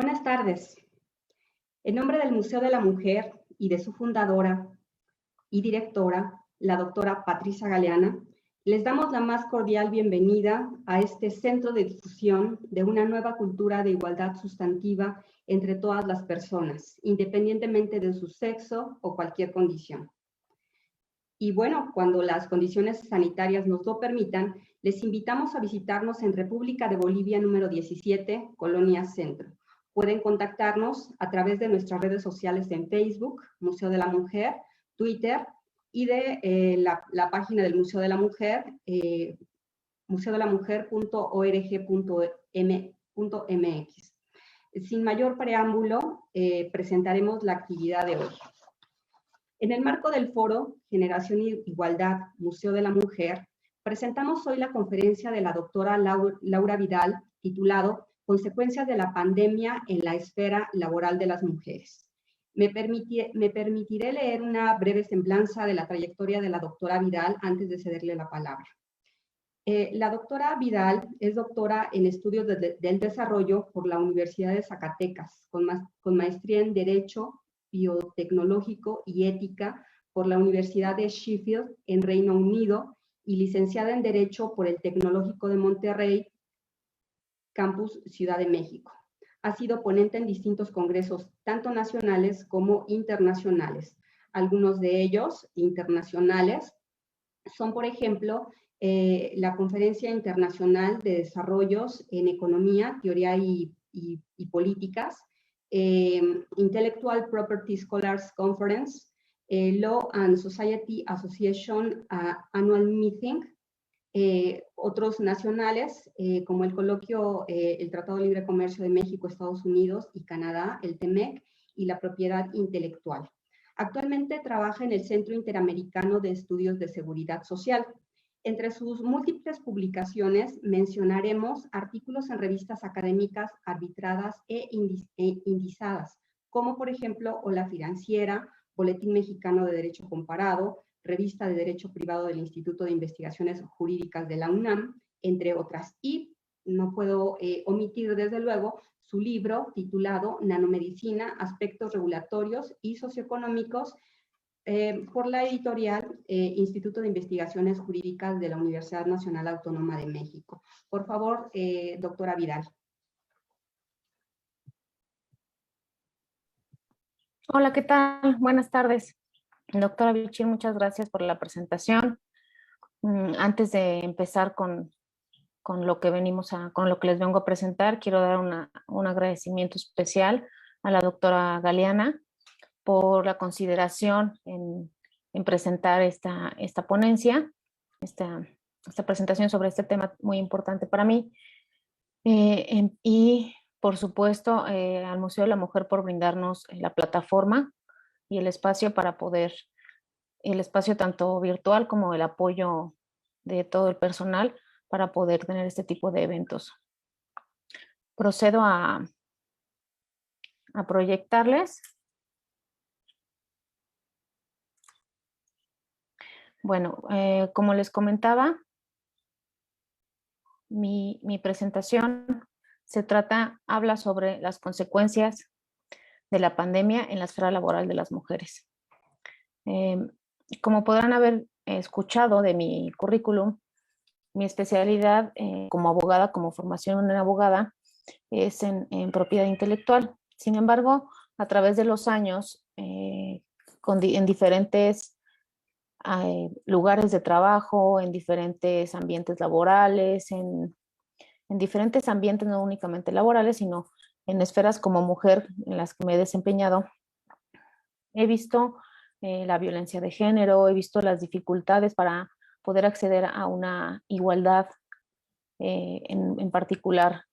Buenas tardes. En nombre del Museo de la Mujer y de su fundadora y directora, la doctora Patricia Galeana, les damos la más cordial bienvenida a este centro de difusión de una nueva cultura de igualdad sustantiva entre todas las personas, independientemente de su sexo o cualquier condición. Y bueno, cuando las condiciones sanitarias nos lo permitan, les invitamos a visitarnos en República de Bolivia número 17, Colonia Centro. Pueden contactarnos a través de nuestras redes sociales en Facebook, Museo de la Mujer, Twitter y de la página del Museo de la Mujer, museodelamujer.org.mx. Sin mayor preámbulo, presentaremos la actividad de hoy. En el marco del foro Generación e Igualdad, Museo de la Mujer, presentamos hoy la conferencia de la doctora Laura Vidal, titulado Consecuencias de la pandemia en la esfera laboral de las mujeres. Me permitiré leer una breve semblanza de la trayectoria de la doctora Vidal antes de cederle la palabra. La doctora Vidal es doctora en estudios del desarrollo por la Universidad de Zacatecas, con maestría en Derecho Biotecnológico y Ética por la Universidad de Sheffield en Reino Unido y licenciada en Derecho por el Tecnológico de Monterrey, Campus Ciudad de México. Ha sido ponente en distintos congresos, tanto nacionales como internacionales. Algunos de ellos internacionales son, por ejemplo, la Conferencia Internacional de Desarrollos en Economía, Teoría y Políticas, Intellectual Property Scholars Conference, Law and Society Association Annual Meeting, otros nacionales, como el coloquio, el Tratado de Libre Comercio de México, Estados Unidos y Canadá, el TEMEC, y la propiedad intelectual. Actualmente trabaja en el Centro Interamericano de Estudios de Seguridad Social. Entre sus múltiples publicaciones mencionaremos artículos en revistas académicas arbitradas e indizadas, como por ejemplo Ola Financiera, Boletín Mexicano de Derecho Comparado, Revista de Derecho Privado del Instituto de Investigaciones Jurídicas de la UNAM, entre otras. Y no puedo omitir, desde luego, su libro titulado Nanomedicina, Aspectos Regulatorios y Socioeconómicos, por la editorial Instituto de Investigaciones Jurídicas de la Universidad Nacional Autónoma de México. Por favor, doctora Vidal. Hola, ¿qué tal? Buenas tardes. Doctora Bichir, muchas gracias por la presentación. Antes de empezar con lo que les vengo a presentar, quiero dar un agradecimiento especial a la doctora Galeana por la consideración en presentar esta ponencia, esta presentación sobre este tema muy importante para mí. Y, por supuesto, al Museo de la Mujer por brindarnos la plataforma y el espacio tanto virtual como el apoyo de todo el personal para poder tener este tipo de eventos. Procedo a proyectarles. Bueno, como les comentaba, mi presentación habla sobre las consecuencias de la pandemia en la esfera laboral de las mujeres. Como podrán haber escuchado de mi currículum, mi especialidad como abogada, como formación en abogada, es en propiedad intelectual. Sin embargo, a través de los años, en diferentes lugares de trabajo, en diferentes ambientes laborales, en diferentes ambientes no únicamente laborales, sino en esferas como mujer en las que me he desempeñado, he visto la violencia de género, he visto las dificultades para poder acceder a una igualdad en particular,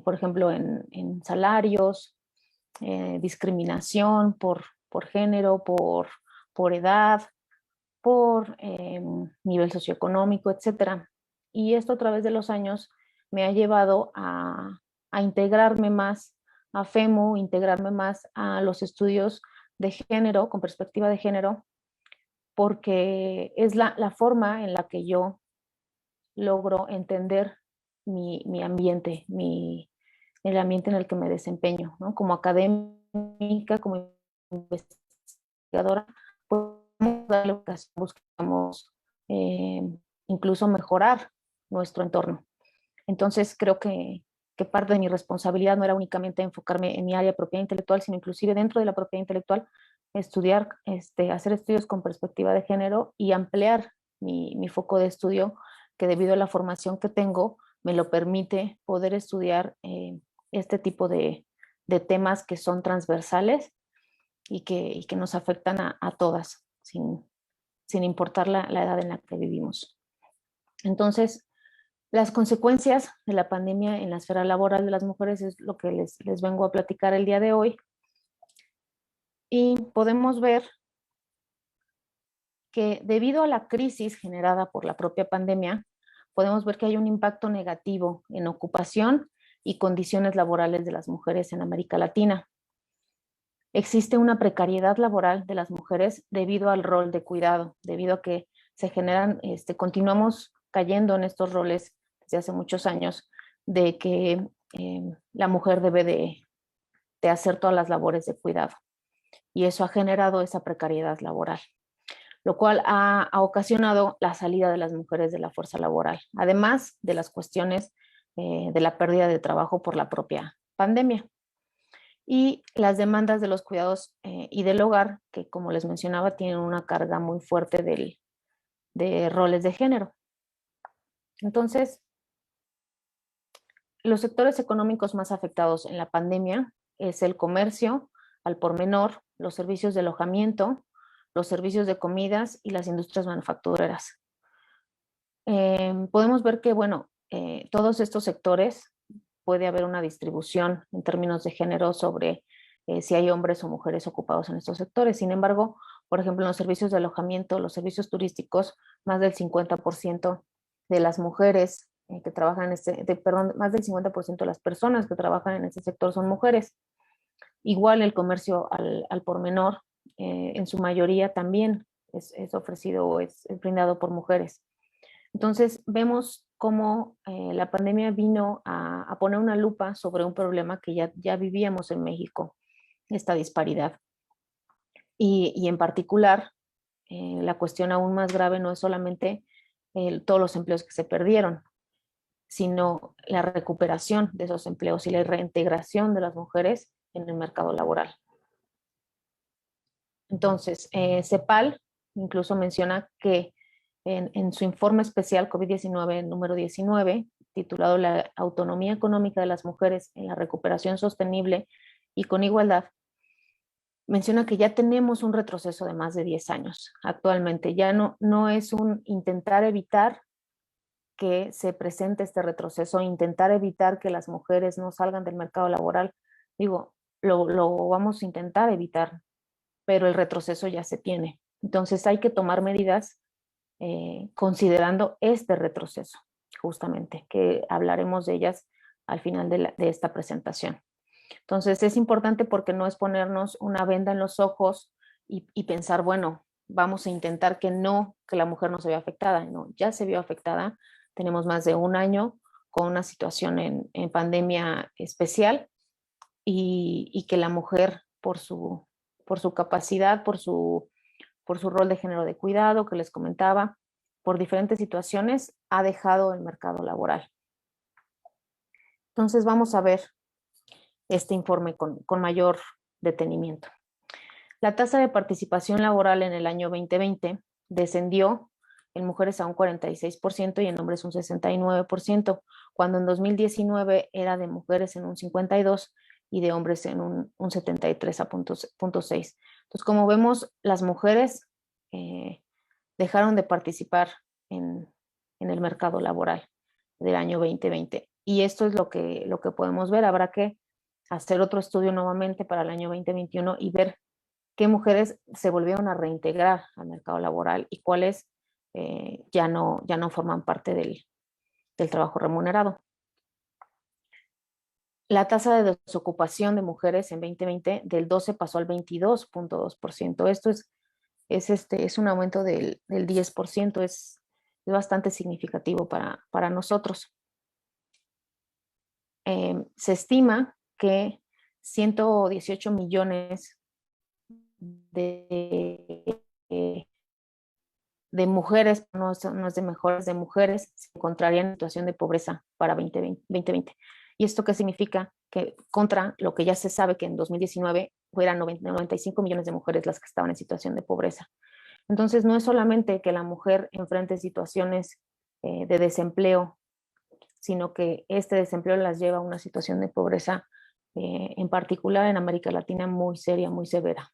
por ejemplo, en salarios, discriminación por género, por edad, por nivel socioeconómico, etc. Y esto a través de los años me ha llevado a integrarme más a FEMU, integrarme más a los estudios de género, con perspectiva de género, porque es la forma en la que yo logro entender mi ambiente, mi el ambiente en el que me desempeño, ¿no? Como académica, como investigadora, podemos darle ocasión, buscamos incluso mejorar nuestro entorno. Entonces creo que parte de mi responsabilidad no era únicamente enfocarme en mi área de propiedad intelectual, sino inclusive dentro de la propiedad intelectual, estudiar, hacer estudios con perspectiva de género y ampliar mi foco de estudio, que debido a la formación que tengo, me lo permite poder estudiar este tipo de temas que son transversales y que nos afectan a todas, sin importar la edad en la que vivimos. Entonces, las consecuencias de la pandemia en la esfera laboral de las mujeres es lo que les vengo a platicar el día de hoy. Y podemos ver que debido a la crisis generada por la propia pandemia, podemos ver que hay un impacto negativo en ocupación y condiciones laborales de las mujeres en América Latina. Existe una precariedad laboral de las mujeres debido al rol de cuidado, debido a que se generan, continuamos cayendo en estos roles desde hace muchos años, de que la mujer debe de hacer todas las labores de cuidado. Y eso ha generado esa precariedad laboral, lo cual ha ocasionado la salida de las mujeres de la fuerza laboral, además de las cuestiones de la pérdida de trabajo por la propia pandemia. Y las demandas de los cuidados y del hogar, que como les mencionaba, tienen una carga muy fuerte de roles de género. Entonces, los sectores económicos más afectados en la pandemia es el comercio al por menor, los servicios de alojamiento, los servicios de comidas y las industrias manufactureras. Podemos ver que, bueno, todos estos sectores puede haber una distribución en términos de género sobre si hay hombres o mujeres ocupados en estos sectores. Sin embargo, por ejemplo, en los servicios de alojamiento, los servicios turísticos, más del 50% de las mujeres que trabajan más del 50% de las personas que trabajan en este sector son mujeres. Igual el comercio al por menor, en su mayoría también es ofrecido o es brindado por mujeres. Entonces vemos cómo la pandemia vino a poner una lupa sobre un problema que ya vivíamos en México, esta disparidad. Y en particular, la cuestión aún más grave no es solamente todos los empleos que se perdieron, sino la recuperación de esos empleos y la reintegración de las mujeres en el mercado laboral. Entonces, CEPAL incluso menciona que en su informe especial COVID-19 número 19, titulado La autonomía económica de las mujeres en la recuperación sostenible y con igualdad, menciona que ya tenemos un retroceso de más de 10 años actualmente. Ya no es un intentar evitar que se presente este retroceso, intentar evitar que las mujeres no salgan del mercado laboral. Digo, lo vamos a intentar evitar, pero el retroceso ya se tiene. Entonces hay que tomar medidas considerando este retroceso, justamente, que hablaremos de ellas al final de esta presentación. Entonces es importante porque no es ponernos una venda en los ojos y pensar, bueno, vamos a intentar que la mujer no se vea afectada. No, ya se vio afectada. Tenemos más de un año con una situación en pandemia especial y que la mujer, por su capacidad, por su rol de género de cuidado que les comentaba, por diferentes situaciones, ha dejado el mercado laboral. Entonces vamos a ver este informe con mayor detenimiento. La tasa de participación laboral en el año 2020 descendió en mujeres a un 46% y en hombres un 69%, cuando en 2019 era de mujeres en un 52% y de hombres en un 73.6%. Entonces, como vemos, las mujeres dejaron de participar en el mercado laboral del año 2020. Y esto es lo que podemos ver. Habrá que hacer otro estudio nuevamente para el año 2021 y ver qué mujeres se volvieron a reintegrar al mercado laboral y cuáles ya no forman parte del trabajo remunerado. La tasa de desocupación de mujeres en 2020 del 12 pasó al 22.2%. Esto es un aumento del 10%, es bastante significativo para nosotros. se estima que 118 millones de, de mujeres, no es de mejores, de mujeres, se encontrarían en situación de pobreza para 2020. ¿Y esto qué significa? Que contra lo que ya se sabe que en 2019 fueran 95 millones de mujeres las que estaban en situación de pobreza. Entonces, no es solamente que la mujer enfrente situaciones de desempleo, sino que este desempleo las lleva a una situación de pobreza, en particular en América Latina, muy seria, muy severa.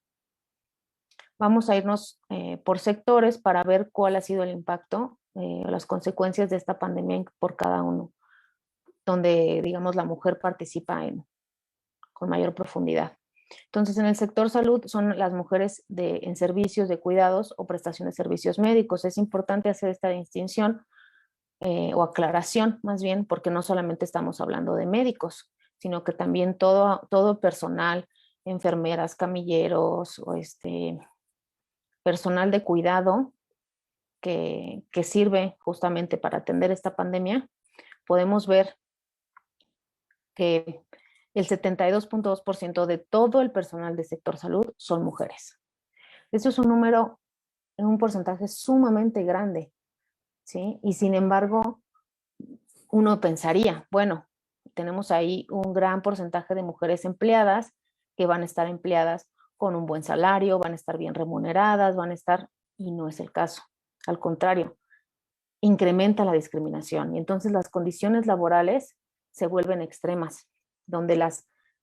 Vamos a irnos por sectores para ver cuál ha sido el impacto, las consecuencias de esta pandemia por cada uno, donde, digamos, la mujer participa con mayor profundidad. Entonces, en el sector salud son las mujeres en servicios de cuidados o prestación de servicios médicos. Es importante hacer esta distinción o aclaración, más bien, porque no solamente estamos hablando de médicos, sino que también todo personal, enfermeras, camilleros o personal de cuidado que sirve justamente para atender esta pandemia, podemos ver que el 72.2% de todo el personal del sector salud son mujeres. Eso es un número, un porcentaje sumamente grande, ¿sí? Y sin embargo, uno pensaría, bueno, tenemos ahí un gran porcentaje de mujeres empleadas que van a estar empleadas con un buen salario, van a estar bien remuneradas, y no es el caso. Al contrario, incrementa la discriminación y entonces las condiciones laborales se vuelven extremas, donde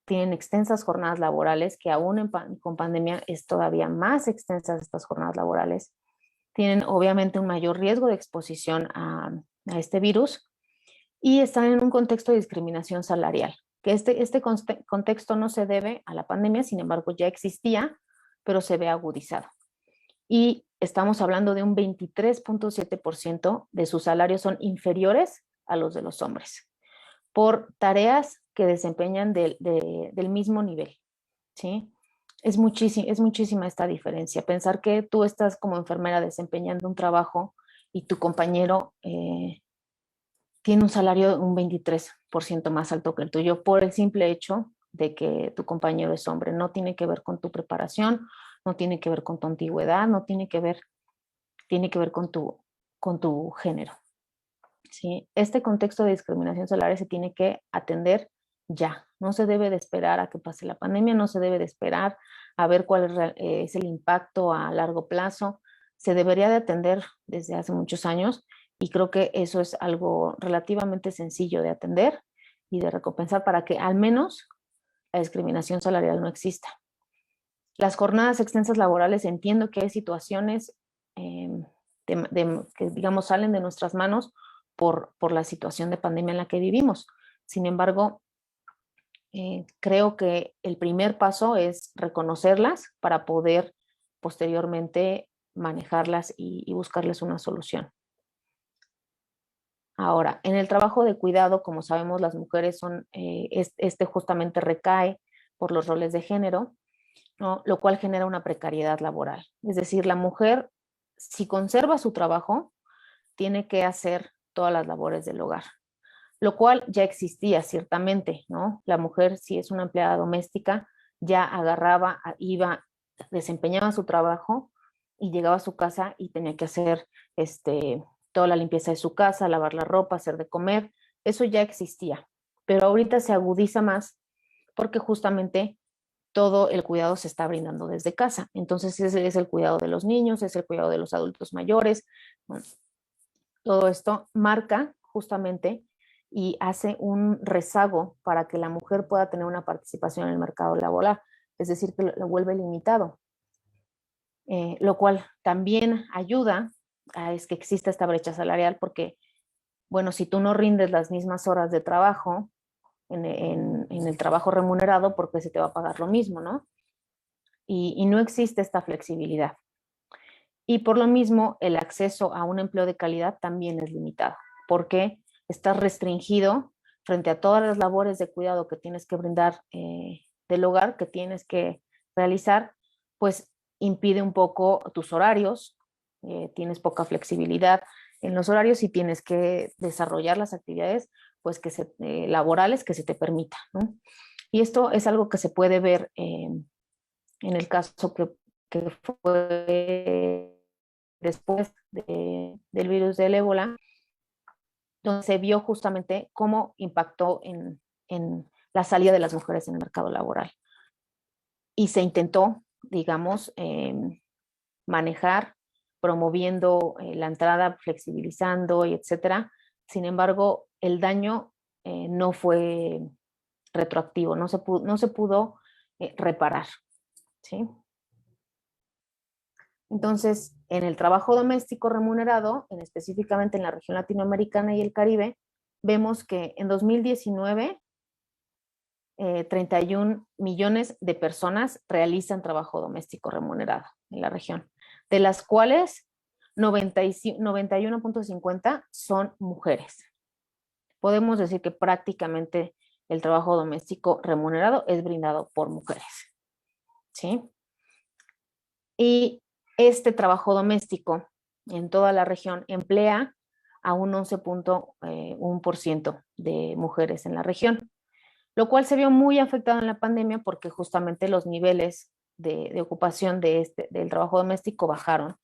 tienen extensas jornadas laborales, que aún con pandemia es todavía más extensas estas jornadas laborales. Tienen obviamente un mayor riesgo de exposición a este virus y están en un contexto de discriminación salarial, que este contexto no se debe a la pandemia, sin embargo ya existía, pero se ve agudizado. Y estamos hablando de un 23.7% de sus salarios son inferiores a los de los hombres, por tareas que desempeñan del mismo nivel, ¿sí? Es muchísima esta diferencia. Pensar que tú estás como enfermera desempeñando un trabajo y tu compañero tiene un salario un 23% más alto que el tuyo por el simple hecho de que tu compañero es hombre. No tiene que ver con tu preparación, no tiene que ver con tu antigüedad, no tiene que ver con tu género. ¿Sí? Este contexto de discriminación salarial se tiene que atender ya. No se debe de esperar a que pase la pandemia, no se debe de esperar a ver cuál es el impacto a largo plazo. Se debería de atender desde hace muchos años y creo que eso es algo relativamente sencillo de atender y de recompensar para que al menos la discriminación salarial no exista. Las jornadas extensas laborales, entiendo que hay situaciones que, digamos, salen de nuestras manos por la situación de pandemia en la que vivimos. Sin embargo, creo que el primer paso es reconocerlas para poder posteriormente manejarlas y buscarles una solución. Ahora, en el trabajo de cuidado, como sabemos, las mujeres justamente recae por los roles de género, ¿no? Lo cual genera una precariedad laboral. Es decir, la mujer, si conserva su trabajo, tiene que hacer todas las labores del hogar, lo cual ya existía ciertamente, ¿no? La mujer, si es una empleada doméstica, ya agarraba, iba, desempeñaba su trabajo y llegaba a su casa y tenía que hacer toda la limpieza de su casa, lavar la ropa, hacer de comer. Eso ya existía, pero ahorita se agudiza más porque justamente todo el cuidado se está brindando desde casa. Entonces ese es el cuidado de los niños, es el cuidado de los adultos mayores. Bueno, todo esto marca justamente y hace un rezago para que la mujer pueda tener una participación en el mercado laboral, es decir, que lo vuelve limitado, lo cual también ayuda a que exista esta brecha salarial porque, bueno, si tú no rindes las mismas horas de trabajo en el trabajo remunerado, porque se te va a pagar lo mismo, ¿no? Y no existe esta flexibilidad. Y por lo mismo, el acceso a un empleo de calidad también es limitado, porque estás restringido frente a todas las labores de cuidado que tienes que brindar del hogar, que tienes que realizar, pues impide un poco tus horarios, tienes poca flexibilidad en los horarios y tienes que desarrollar las actividades pues laborales que se te permita, ¿no? Y esto es algo que se puede ver en el caso que fue después del virus del ébola, donde se vio justamente cómo impactó en la salida de las mujeres en el mercado laboral. Y se intentó, digamos, manejar, promoviendo la entrada, flexibilizando y etcétera. Sin embargo, el daño no fue retroactivo, no se pudo reparar, ¿sí? Entonces, en el trabajo doméstico remunerado, específicamente en la región latinoamericana y el Caribe, vemos que en 2019 31 millones de personas realizan trabajo doméstico remunerado en la región, de las cuales 91.50 son mujeres. Podemos decir que prácticamente el trabajo doméstico remunerado es brindado por mujeres, ¿sí? Y este trabajo doméstico en toda la región emplea a un 11.1% de mujeres en la región, lo cual se vio muy afectado en la pandemia porque justamente los niveles de ocupación del trabajo doméstico bajaron.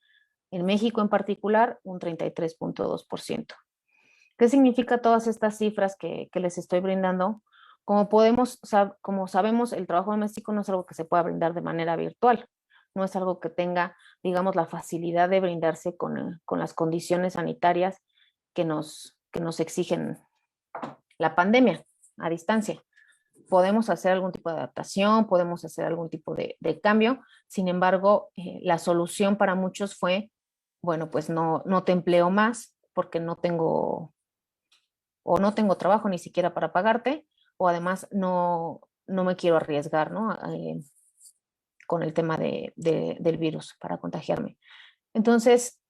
En México en particular, un 33.2%. ¿Qué significa todas estas cifras que les estoy brindando? Como sabemos, el trabajo doméstico no es algo que se pueda brindar de manera virtual, no es algo que tenga, digamos, la facilidad de brindarse con las condiciones sanitarias que nos exigen la pandemia a distancia. Podemos hacer algún tipo de adaptación, podemos hacer algún tipo de cambio, sin embargo, la solución para muchos fue, bueno, pues no te empleo más porque no tengo trabajo ni siquiera para pagarte, o además no me quiero arriesgar, ¿no? Con el tema del virus para contagiarme. Entonces,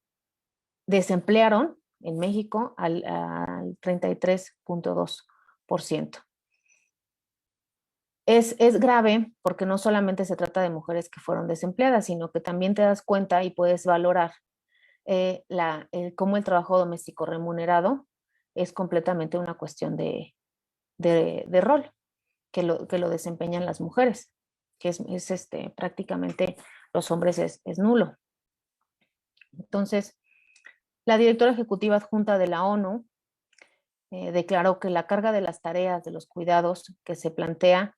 desemplearon en México al 33.2%. Es grave porque no solamente se trata de mujeres que fueron desempleadas, sino que también te das cuenta y puedes valorar cómo el trabajo doméstico remunerado es completamente una cuestión de rol que lo desempeñan las mujeres, que es prácticamente los hombres es nulo. Entonces, la directora ejecutiva adjunta de la ONU declaró que la carga de las tareas de los cuidados que se plantea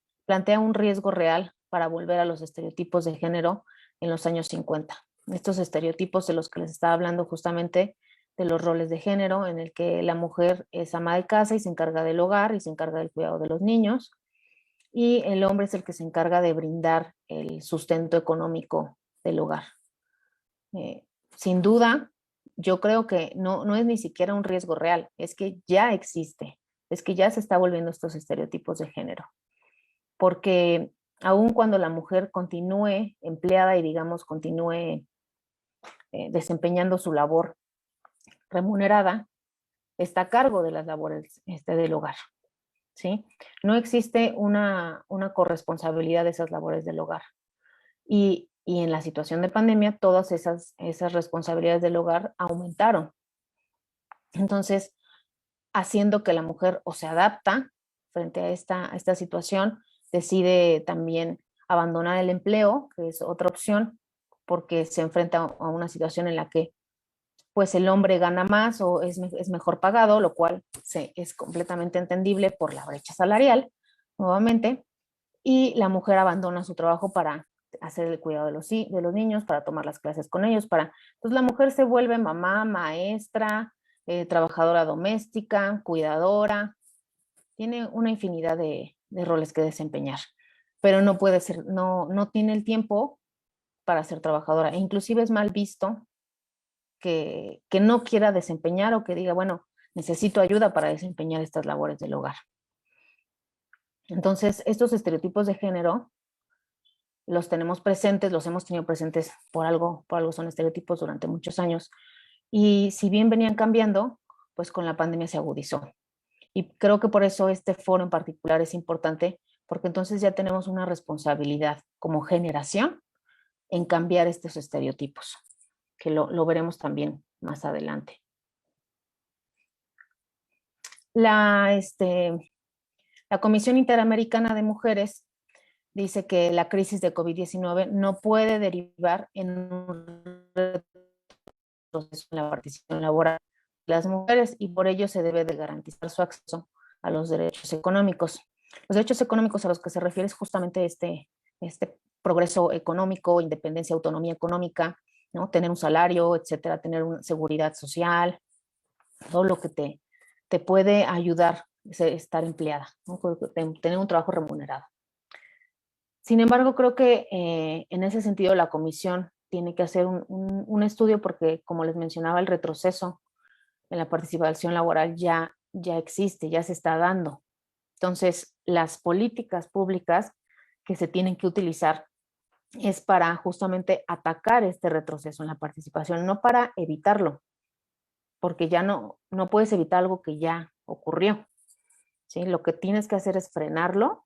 un riesgo real para volver a los estereotipos de género en los años 50. Estos estereotipos de los que les estaba hablando justamente de los roles de género, en el que la mujer es ama de casa y se encarga del hogar y se encarga del cuidado de los niños, y el hombre es el que se encarga de brindar el sustento económico del hogar. Sin duda, yo creo que no es ni siquiera un riesgo real, es que ya existe, es que ya se está volviendo estos estereotipos de género. Porque aun cuando la mujer continúe empleada y digamos continúe desempeñando su labor remunerada, está a cargo de las labores del hogar, ¿sí? No existe una corresponsabilidad de esas labores del hogar. Y en la situación de pandemia, todas esas responsabilidades del hogar aumentaron. Entonces, haciendo que la mujer o se adapta frente a esta situación, decide también abandonar el empleo, que es otra opción, porque se enfrenta a una situación en la que pues el hombre gana más o es mejor pagado, lo cual es completamente entendible por la brecha salarial, nuevamente, y la mujer abandona su trabajo para hacer el cuidado de los niños, para tomar las clases con ellos, entonces la mujer se vuelve mamá, maestra, trabajadora doméstica, cuidadora, tiene una infinidad de roles que desempeñar, pero no puede ser, no tiene el tiempo para ser trabajadora, e inclusive es mal visto que no quiera desempeñar o que diga, bueno, necesito ayuda para desempeñar estas labores del hogar. Entonces, estos estereotipos de género los tenemos presentes, los hemos tenido presentes por algo son estereotipos durante muchos años. Y si bien venían cambiando, pues con la pandemia se agudizó. Y creo que por eso este foro en particular es importante, porque entonces ya tenemos una responsabilidad como generación en cambiar estos estereotipos, que lo veremos también más adelante. La, la Comisión Interamericana de Mujeres dice que la crisis de COVID-19 no puede derivar en un retroceso en la participación laboral de las mujeres y por ello se debe de garantizar su acceso a los derechos económicos. Los derechos económicos a los que se refiere es justamente este progreso económico, independencia, autonomía económica, ¿no? Tener un salario, etcétera, tener una seguridad social, todo lo que te puede ayudar a estar empleada, ¿no? Tener un trabajo remunerado. Sin embargo, creo que en ese sentido la comisión tiene que hacer un estudio porque, como les mencionaba, el retroceso en la participación laboral ya existe, ya se está dando. Entonces, las políticas públicas que se tienen que utilizar es para justamente atacar este retroceso en la participación, no para evitarlo, porque ya no puedes evitar algo que ya ocurrió, ¿sí? Lo que tienes que hacer es frenarlo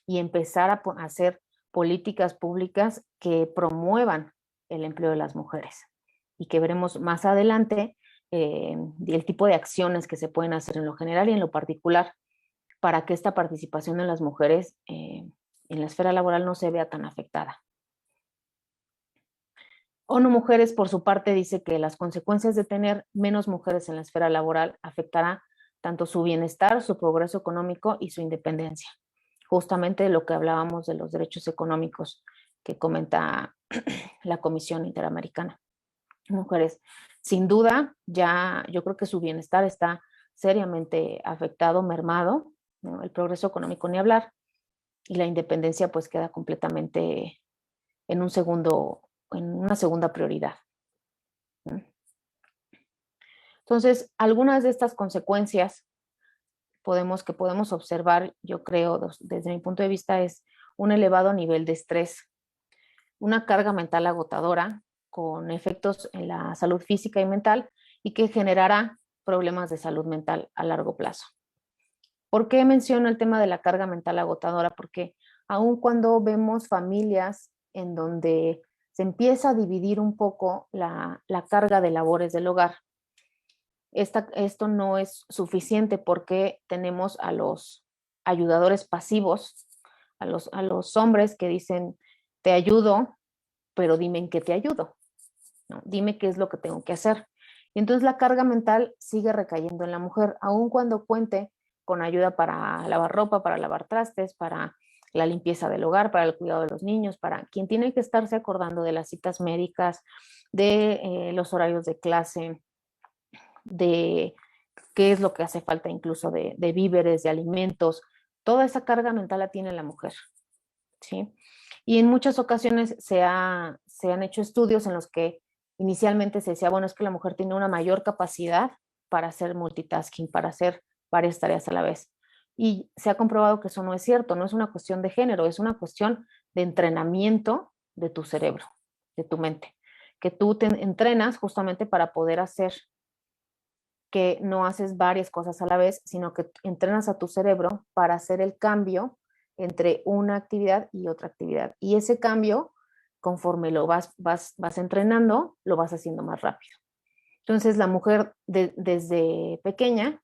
y empezar a hacer políticas públicas que promuevan el empleo de las mujeres y que veremos más adelante el tipo de acciones que se pueden hacer en lo general y en lo particular para que esta participación de las mujeres en la esfera laboral no se vea tan afectada. ONU Mujeres, por su parte, dice que las consecuencias de tener menos mujeres en la esfera laboral afectará tanto su bienestar, su progreso económico y su independencia. Justamente lo que hablábamos de los derechos económicos que comenta la Comisión Interamericana. Mujeres, sin duda, ya yo creo que su bienestar está seriamente afectado, mermado, ¿no? El progreso económico ni hablar, y la independencia pues queda completamente en una segunda prioridad. Entonces, algunas de estas consecuencias que podemos observar, yo creo, desde mi punto de vista, es un elevado nivel de estrés, una carga mental agotadora con efectos en la salud física y mental y que generará problemas de salud mental a largo plazo. ¿Por qué menciono el tema de la carga mental agotadora? Porque aun cuando vemos familias en donde se empieza a dividir un poco la carga de labores del hogar, esto no es suficiente porque tenemos a los ayudadores pasivos, a los hombres que dicen, te ayudo, pero dime en qué te ayudo, ¿no? Dime qué es lo que tengo que hacer. Y entonces la carga mental sigue recayendo en la mujer, aun cuando cuente con ayuda para lavar ropa, para lavar trastes, para la limpieza del hogar, para el cuidado de los niños, para quien tiene que estarse acordando de las citas médicas, de los horarios de clase, de qué es lo que hace falta incluso de víveres, de alimentos. Toda esa carga mental la tiene la mujer, ¿sí? Y en muchas ocasiones se han hecho estudios en los que inicialmente se decía, bueno, es que la mujer tiene una mayor capacidad para hacer multitasking, para hacer varias tareas a la vez. Y se ha comprobado que eso no es cierto, no es una cuestión de género, es una cuestión de entrenamiento de tu cerebro, de tu mente, que tú te entrenas justamente para poder hacer que no haces varias cosas a la vez, sino que entrenas a tu cerebro para hacer el cambio entre una actividad y otra actividad. Y ese cambio, conforme lo vas entrenando, lo vas haciendo más rápido. Entonces, la mujer desde pequeña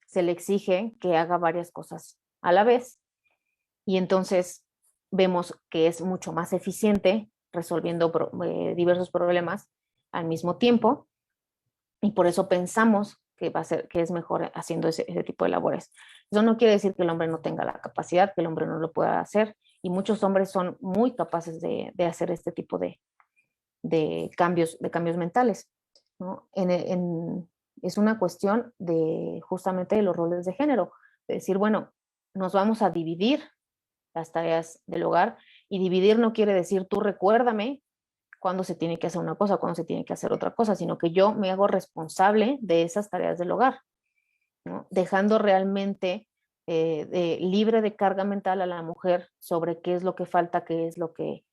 se le exige que haga varias cosas a la vez y entonces vemos que es mucho más eficiente resolviendo diversos problemas al mismo tiempo y por eso pensamos que es mejor haciendo ese tipo de labores. Eso no quiere decir que el hombre no tenga la capacidad, que el hombre no lo pueda hacer, y muchos hombres son muy capaces de hacer este tipo de cambios mentales, ¿no? Es una cuestión justamente de los roles de género, de decir, bueno, nos vamos a dividir las tareas del hogar, y dividir no quiere decir tú recuérdame cuándo se tiene que hacer una cosa, cuándo se tiene que hacer otra cosa, sino que yo me hago responsable de esas tareas del hogar, ¿no? Dejando realmente libre de carga mental a la mujer sobre qué es lo que falta, qué es lo que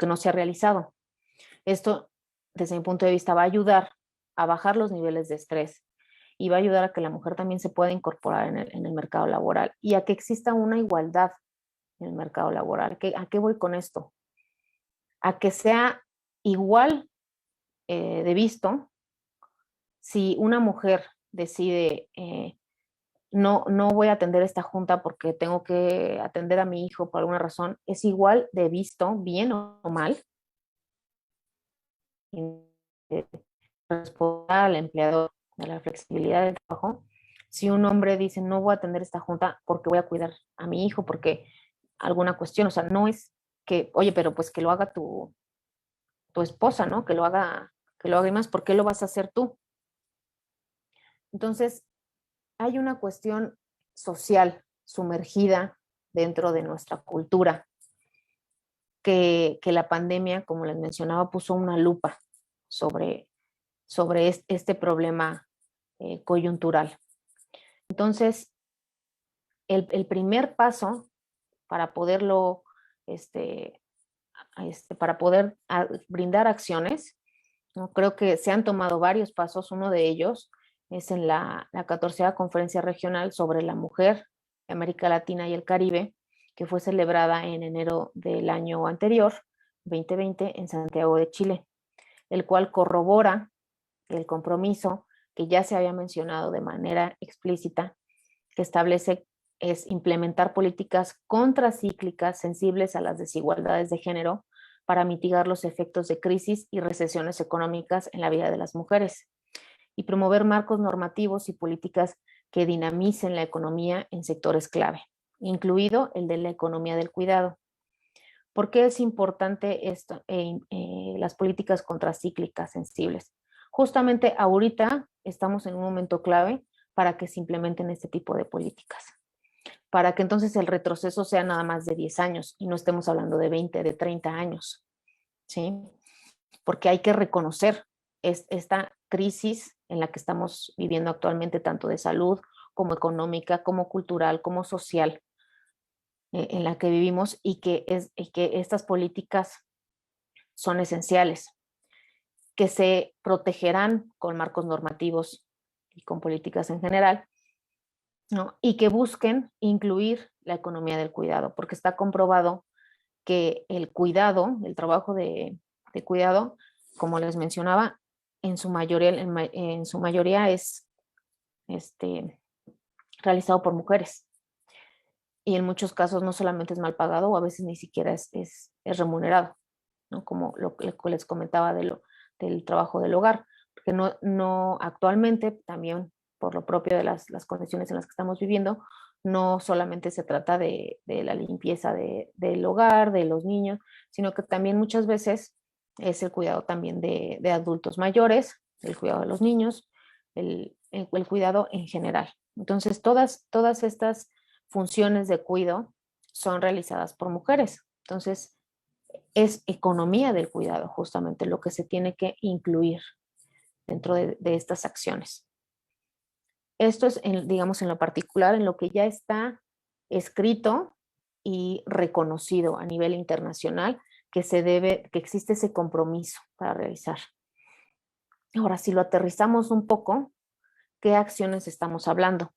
no se ha realizado. Esto, desde mi punto de vista, va a ayudar a bajar los niveles de estrés y va a ayudar a que la mujer también se pueda incorporar en el mercado laboral y a que exista una igualdad en el mercado laboral. ¿A qué voy con esto? A que sea igual de visto si una mujer decide, no voy a atender esta junta porque tengo que atender a mi hijo por alguna razón, es igual de visto, bien o mal, responder al empleador de la flexibilidad del trabajo. Si un hombre dice, no voy a atender esta junta porque voy a cuidar a mi hijo, porque alguna cuestión, o sea, no es que, oye, pero pues que lo haga tu esposa, ¿no? Que lo haga y más, ¿por qué lo vas a hacer tú? Entonces, hay una cuestión social sumergida dentro de nuestra cultura que la pandemia, como les mencionaba, puso una lupa sobre este problema coyuntural. Entonces, el primer paso para poderlo, para poder brindar acciones, ¿no? Creo que se han tomado varios pasos. Uno de ellos es en la 14ª Conferencia Regional sobre la Mujer de América Latina y el Caribe, que fue celebrada en enero del año anterior, 2020, en Santiago de Chile, el cual corrobora el compromiso que ya se había mencionado de manera explícita, que establece es implementar políticas contracíclicas sensibles a las desigualdades de género para mitigar los efectos de crisis y recesiones económicas en la vida de las mujeres y promover marcos normativos y políticas que dinamicen la economía en sectores clave, incluido el de la economía del cuidado. ¿Por qué es importante esto, las políticas contracíclicas sensibles? Justamente ahorita estamos en un momento clave para que se implementen este tipo de políticas, para que entonces el retroceso sea nada más de 10 años y no estemos hablando de 20, de 30 años, ¿sí? Porque hay que reconocer esta crisis en la que estamos viviendo actualmente, tanto de salud como económica, como cultural, como social, en la que vivimos y que estas políticas son esenciales, que se protegerán con marcos normativos y con políticas en general, ¿no? Y que busquen incluir la economía del cuidado, porque está comprobado que el cuidado, el trabajo de cuidado, como les mencionaba, en su mayoría es realizado por mujeres. Y en muchos casos no solamente es mal pagado, o a veces ni siquiera es remunerado, ¿no? Como lo que les comentaba del trabajo del hogar, porque no actualmente, también por lo propio de las condiciones en las que estamos viviendo, no solamente se trata de la limpieza del hogar, de los niños, sino que también muchas veces es el cuidado también de adultos mayores, el cuidado de los niños, el cuidado en general. Entonces, todas estas funciones de cuidado son realizadas por mujeres. Entonces, es economía del cuidado, justamente lo que se tiene que incluir dentro de estas acciones. Esto es, digamos, en lo particular, en lo que ya está escrito y reconocido a nivel internacional, que existe ese compromiso para realizar. Ahora, si lo aterrizamos un poco, ¿qué acciones estamos hablando?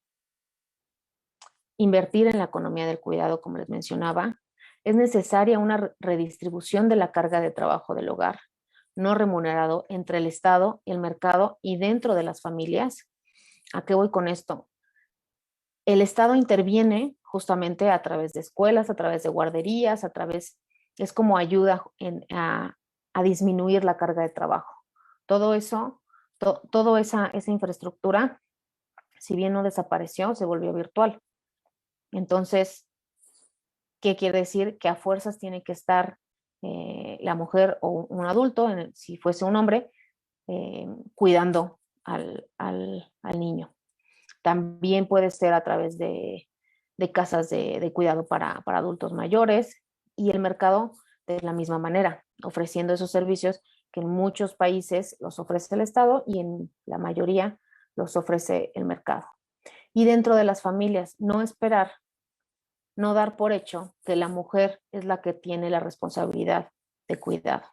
Invertir en la economía del cuidado, como les mencionaba. Es necesaria una redistribución de la carga de trabajo del hogar no remunerado entre el Estado, el mercado y dentro de las familias. ¿A qué voy con esto? El Estado interviene justamente a través de escuelas, a través de guarderías, es como ayuda a disminuir la carga de trabajo. Todo eso, toda esa infraestructura, si bien no desapareció, se volvió virtual. Entonces, ¿qué quiere decir? Que a fuerzas tiene que estar la mujer o un adulto, si fuese un hombre, cuidando al niño. También puede ser a través de casas de cuidado para adultos mayores y el mercado de la misma manera, ofreciendo esos servicios que en muchos países los ofrece el Estado y en la mayoría los ofrece el mercado. Y dentro de las familias, no dar por hecho que la mujer es la que tiene la responsabilidad de cuidado,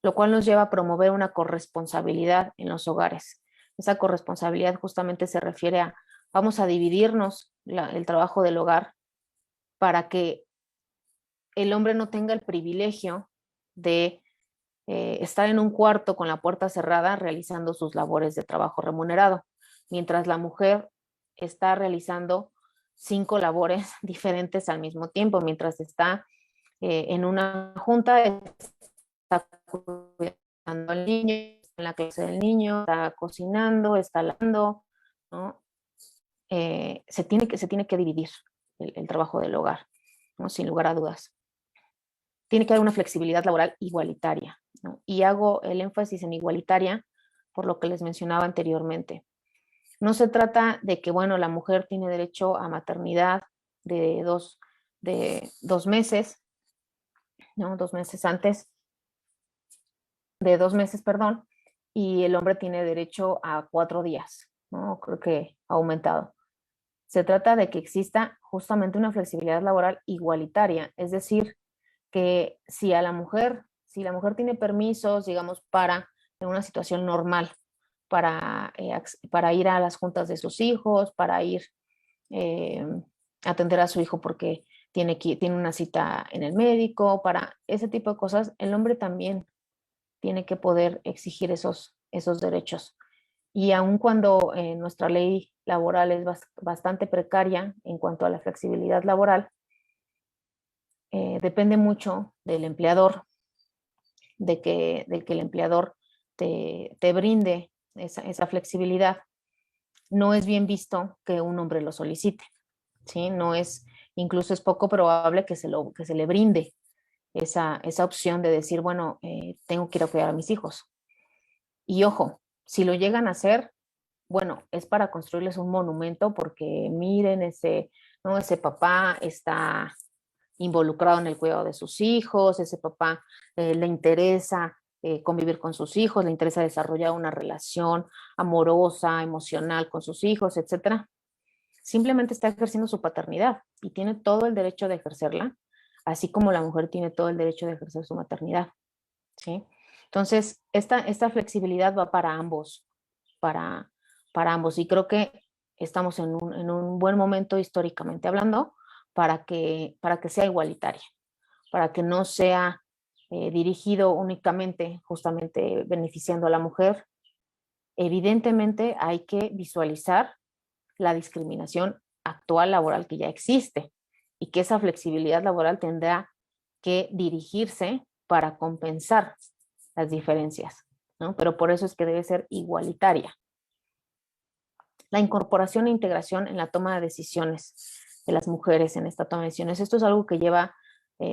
lo cual nos lleva a promover una corresponsabilidad en los hogares. Esa corresponsabilidad justamente se refiere a, vamos a dividirnos el trabajo del hogar para que el hombre no tenga el privilegio de estar en un cuarto con la puerta cerrada realizando sus labores de trabajo remunerado, mientras la mujer está realizando 5 labores diferentes al mismo tiempo, mientras está en una junta, está cuidando al niño, en la clase del niño, está cocinando, está lavando, ¿no? Se tiene que dividir el trabajo del hogar, ¿no? Sin lugar a dudas. Tiene que haber una flexibilidad laboral igualitaria, ¿no? Y hago el énfasis en igualitaria por lo que les mencionaba anteriormente. No se trata de que, bueno, la mujer tiene derecho a maternidad de dos meses, ¿no? 2 meses antes, de 2 meses, perdón, y el hombre tiene derecho a 4 días, ¿no? Creo que ha aumentado. Se trata de que exista justamente una flexibilidad laboral igualitaria, es decir, que si la mujer tiene permisos, digamos, para en una situación normal, para ir a las juntas de sus hijos, para ir eh, a atender a su hijo porque tiene una cita en el médico, para ese tipo de cosas, el hombre también tiene que poder exigir esos derechos. Y aun cuando nuestra ley laboral es bastante precaria en cuanto a la flexibilidad laboral, depende mucho del empleador, de que el empleador te brinde esa flexibilidad. No es bien visto que un hombre lo solicite, ¿sí? No es, incluso es poco probable que se le brinde esa opción de decir, bueno, tengo que ir a cuidar a mis hijos. Y ojo, si lo llegan a hacer, bueno, es para construirles un monumento porque miren, ¿no? Ese papá está involucrado en el cuidado de sus hijos, ese papá le interesa convivir con sus hijos, le interesa desarrollar una relación amorosa, emocional con sus hijos, etcétera. Simplemente está ejerciendo su paternidad y tiene todo el derecho de ejercerla, así como la mujer tiene todo el derecho de ejercer su maternidad, ¿sí? Entonces, esta flexibilidad va para ambos, para, para ambos. Y creo que estamos en un buen momento históricamente hablando para que sea igualitaria, para que no sea dirigido únicamente, justamente beneficiando a la mujer. Evidentemente hay que visualizar la discriminación actual laboral que ya existe y que esa flexibilidad laboral tendrá que dirigirse para compensar las diferencias, ¿no? Pero por eso es que debe ser igualitaria. La incorporación e integración en la toma de decisiones de las mujeres en esta toma de decisiones. Esto es algo que lleva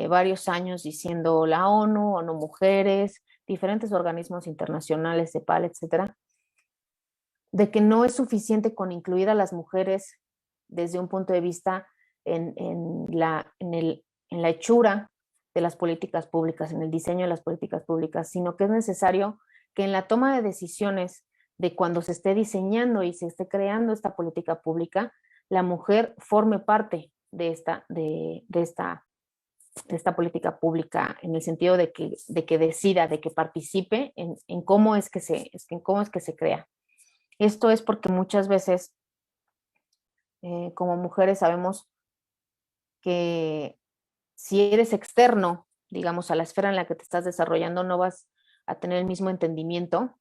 varios años diciendo la ONU, ONU Mujeres, diferentes organismos internacionales, CEPAL, etcétera, de que no es suficiente con incluir a las mujeres desde un punto de vista en la hechura de las políticas públicas, en el diseño de las políticas públicas, sino que es necesario que en la toma de decisiones de cuando se esté diseñando y se esté creando esta política pública, la mujer forme parte de esta política pública en el sentido de que decida, de que participe en cómo es que se crea. Esto es porque muchas veces como mujeres sabemos que si eres externo, digamos, a la esfera en la que te estás desarrollando, no vas a tener el mismo entendimiento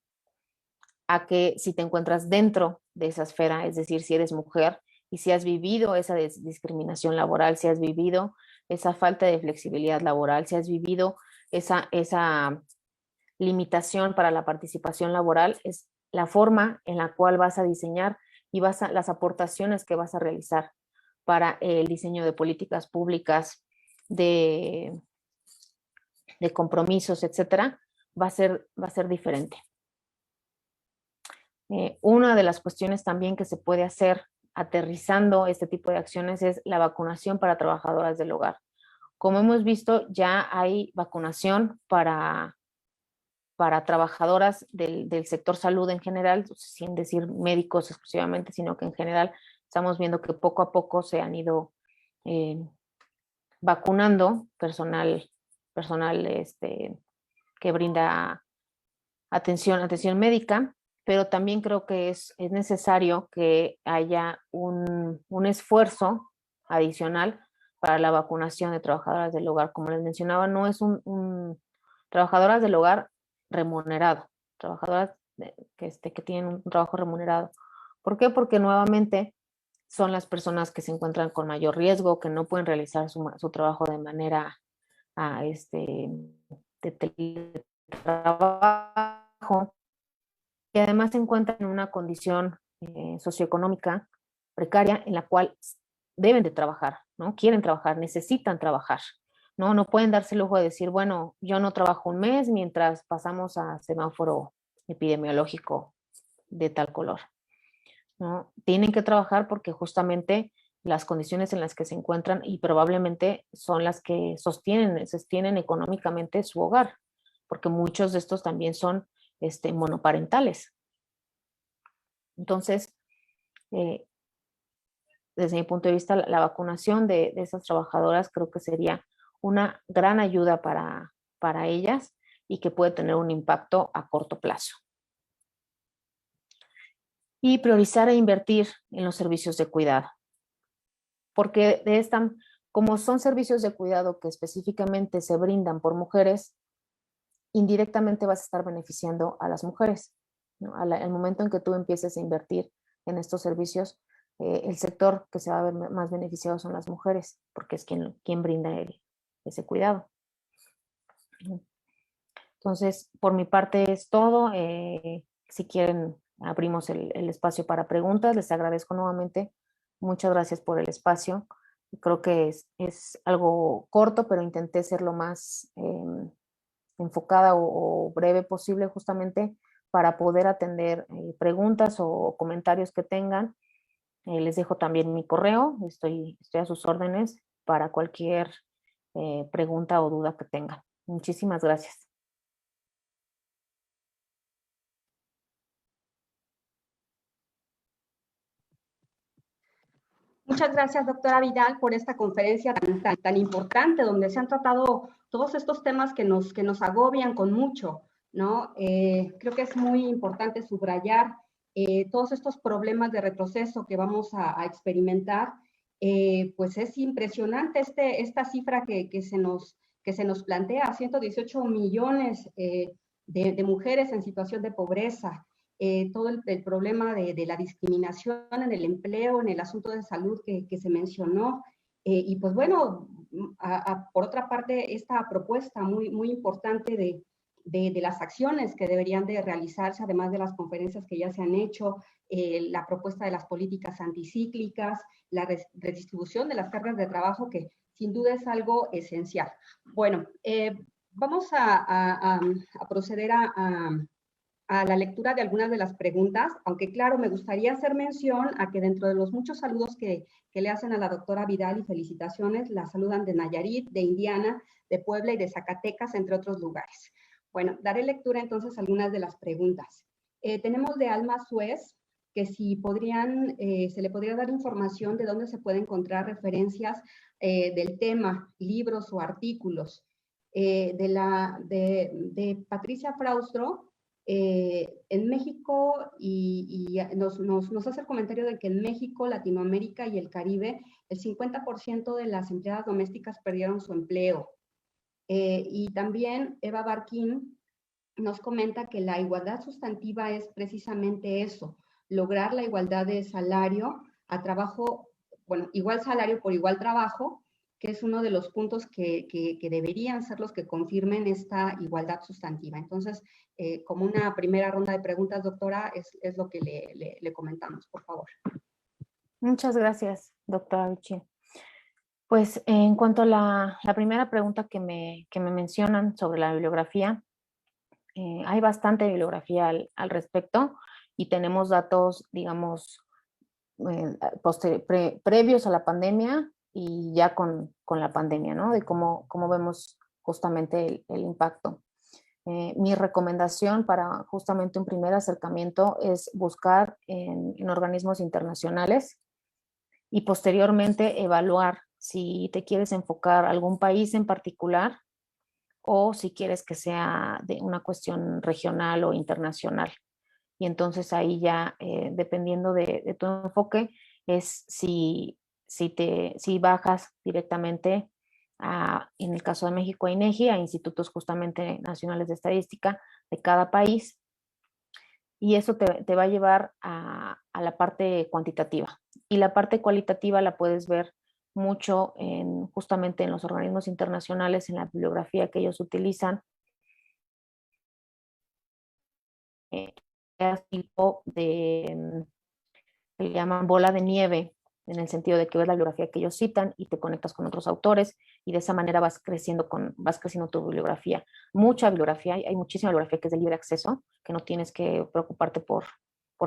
a que si te encuentras dentro de esa esfera, es decir, si eres mujer y si has vivido esa discriminación laboral, si has vivido esa falta de flexibilidad laboral, si has vivido esa limitación para la participación laboral, es la forma en la cual vas a diseñar y las aportaciones que vas a realizar para el diseño de políticas públicas, de compromisos, etcétera, va a ser diferente. Una de las cuestiones también que se puede hacer aterrizando este tipo de acciones es la vacunación para trabajadoras del hogar. Como hemos visto, ya hay vacunación para trabajadoras del sector salud en general, sin decir médicos exclusivamente, sino que en general estamos viendo que poco a poco se han ido vacunando personal que brinda atención médica, pero también creo que es necesario que haya un esfuerzo adicional para la vacunación de trabajadoras del hogar. Como les mencionaba, no es trabajadoras del hogar remunerado, trabajadoras que tienen un trabajo remunerado. ¿Por qué? Porque nuevamente son las personas que se encuentran con mayor riesgo, que no pueden realizar su trabajo de manera de teletrabajo, y además se encuentran en una condición socioeconómica precaria en la cual deben de trabajar, ¿no? Quieren trabajar, necesitan trabajar, ¿no? No pueden darse el lujo de decir, bueno, yo no trabajo un mes mientras pasamos a semáforo epidemiológico de tal color, ¿no? Tienen que trabajar porque justamente las condiciones en las que se encuentran y probablemente son las que sostienen económicamente su hogar, porque muchos de estos también son monoparentales. Entonces, eh, desde mi punto de vista, la vacunación de esas trabajadoras creo que sería una gran ayuda para ellas y que puede tener un impacto a corto plazo. Y priorizar e invertir en los servicios de cuidado, porque como son servicios de cuidado que específicamente se brindan por mujeres, indirectamente vas a estar beneficiando a las mujeres, ¿no? Al momento en que tú empieces a invertir en estos servicios, el sector que se va a ver más beneficiado son las mujeres, porque es quien brinda ese cuidado. Entonces, por mi parte es todo. Si quieren, abrimos el espacio para preguntas. Les agradezco nuevamente. Muchas gracias por el espacio. Creo que es algo corto, pero intenté ser lo más enfocada o breve posible, justamente para poder atender preguntas o comentarios que tengan. Les dejo también mi correo. Estoy a sus órdenes para cualquier pregunta o duda que tengan. Muchísimas gracias. Muchas gracias, doctora Vidal, por esta conferencia tan importante, donde se han tratado todos estos temas que nos agobian con mucho, ¿no? Creo que es muy importante subrayar todos estos problemas de retroceso que vamos a experimentar. Pues es impresionante esta cifra que se nos plantea, 118 millones de mujeres en situación de pobreza. Todo el problema de la discriminación en el empleo, en el asunto de salud que se mencionó. Y pues bueno, por otra parte, esta propuesta muy importante de las acciones que deberían de realizarse, además de las conferencias que ya se han hecho, la propuesta de las políticas anticíclicas, la redistribución de las cargas de trabajo, que sin duda es algo esencial. Bueno, vamos a proceder a la lectura de algunas de las preguntas, aunque claro, me gustaría hacer mención a que dentro de los muchos saludos que le hacen a la doctora Vidal y felicitaciones, la saludan de Nayarit, de Indiana, de Puebla y de Zacatecas, entre otros lugares. Bueno, daré lectura entonces a algunas de las preguntas. Tenemos de Alma Suez, que si se le podría dar información de dónde se puede encontrar referencias del tema, libros o artículos. De Patricia Fraustro, en México, y nos hace el comentario de que en México, Latinoamérica y el Caribe, el 50% de las empleadas domésticas perdieron su empleo. Y también Eva Barquín nos comenta que la igualdad sustantiva es precisamente eso, lograr la igualdad de salario a trabajo, bueno, igual salario por igual trabajo, que es uno de los puntos que deberían ser los que confirmen esta igualdad sustantiva. Entonces, como una primera ronda de preguntas, doctora, es lo que le comentamos, por favor. Muchas gracias, doctora Vichy. Pues en cuanto a la primera pregunta que me mencionan sobre la bibliografía, hay bastante bibliografía al respecto y tenemos datos, digamos, previos a la pandemia y ya con la pandemia, ¿no? De cómo vemos justamente el impacto. Mi recomendación para justamente un primer acercamiento es buscar en organismos internacionales y posteriormente evaluar si te quieres enfocar a algún país en particular o si quieres que sea de una cuestión regional o internacional. Y entonces ahí ya, dependiendo de tu enfoque, es si bajas directamente en el caso de México, a INEGI, a institutos justamente nacionales de estadística, de cada país, y eso te va a llevar a la parte cuantitativa. Y la parte cualitativa la puedes ver mucho justamente en los organismos internacionales, en la bibliografía que ellos utilizan, tipo de, que le llaman bola de nieve, en el sentido de que ves la bibliografía que ellos citan y te conectas con otros autores, y de esa manera vas creciendo tu bibliografía. Mucha bibliografía, hay muchísima bibliografía que es de libre acceso, que no tienes que preocuparte por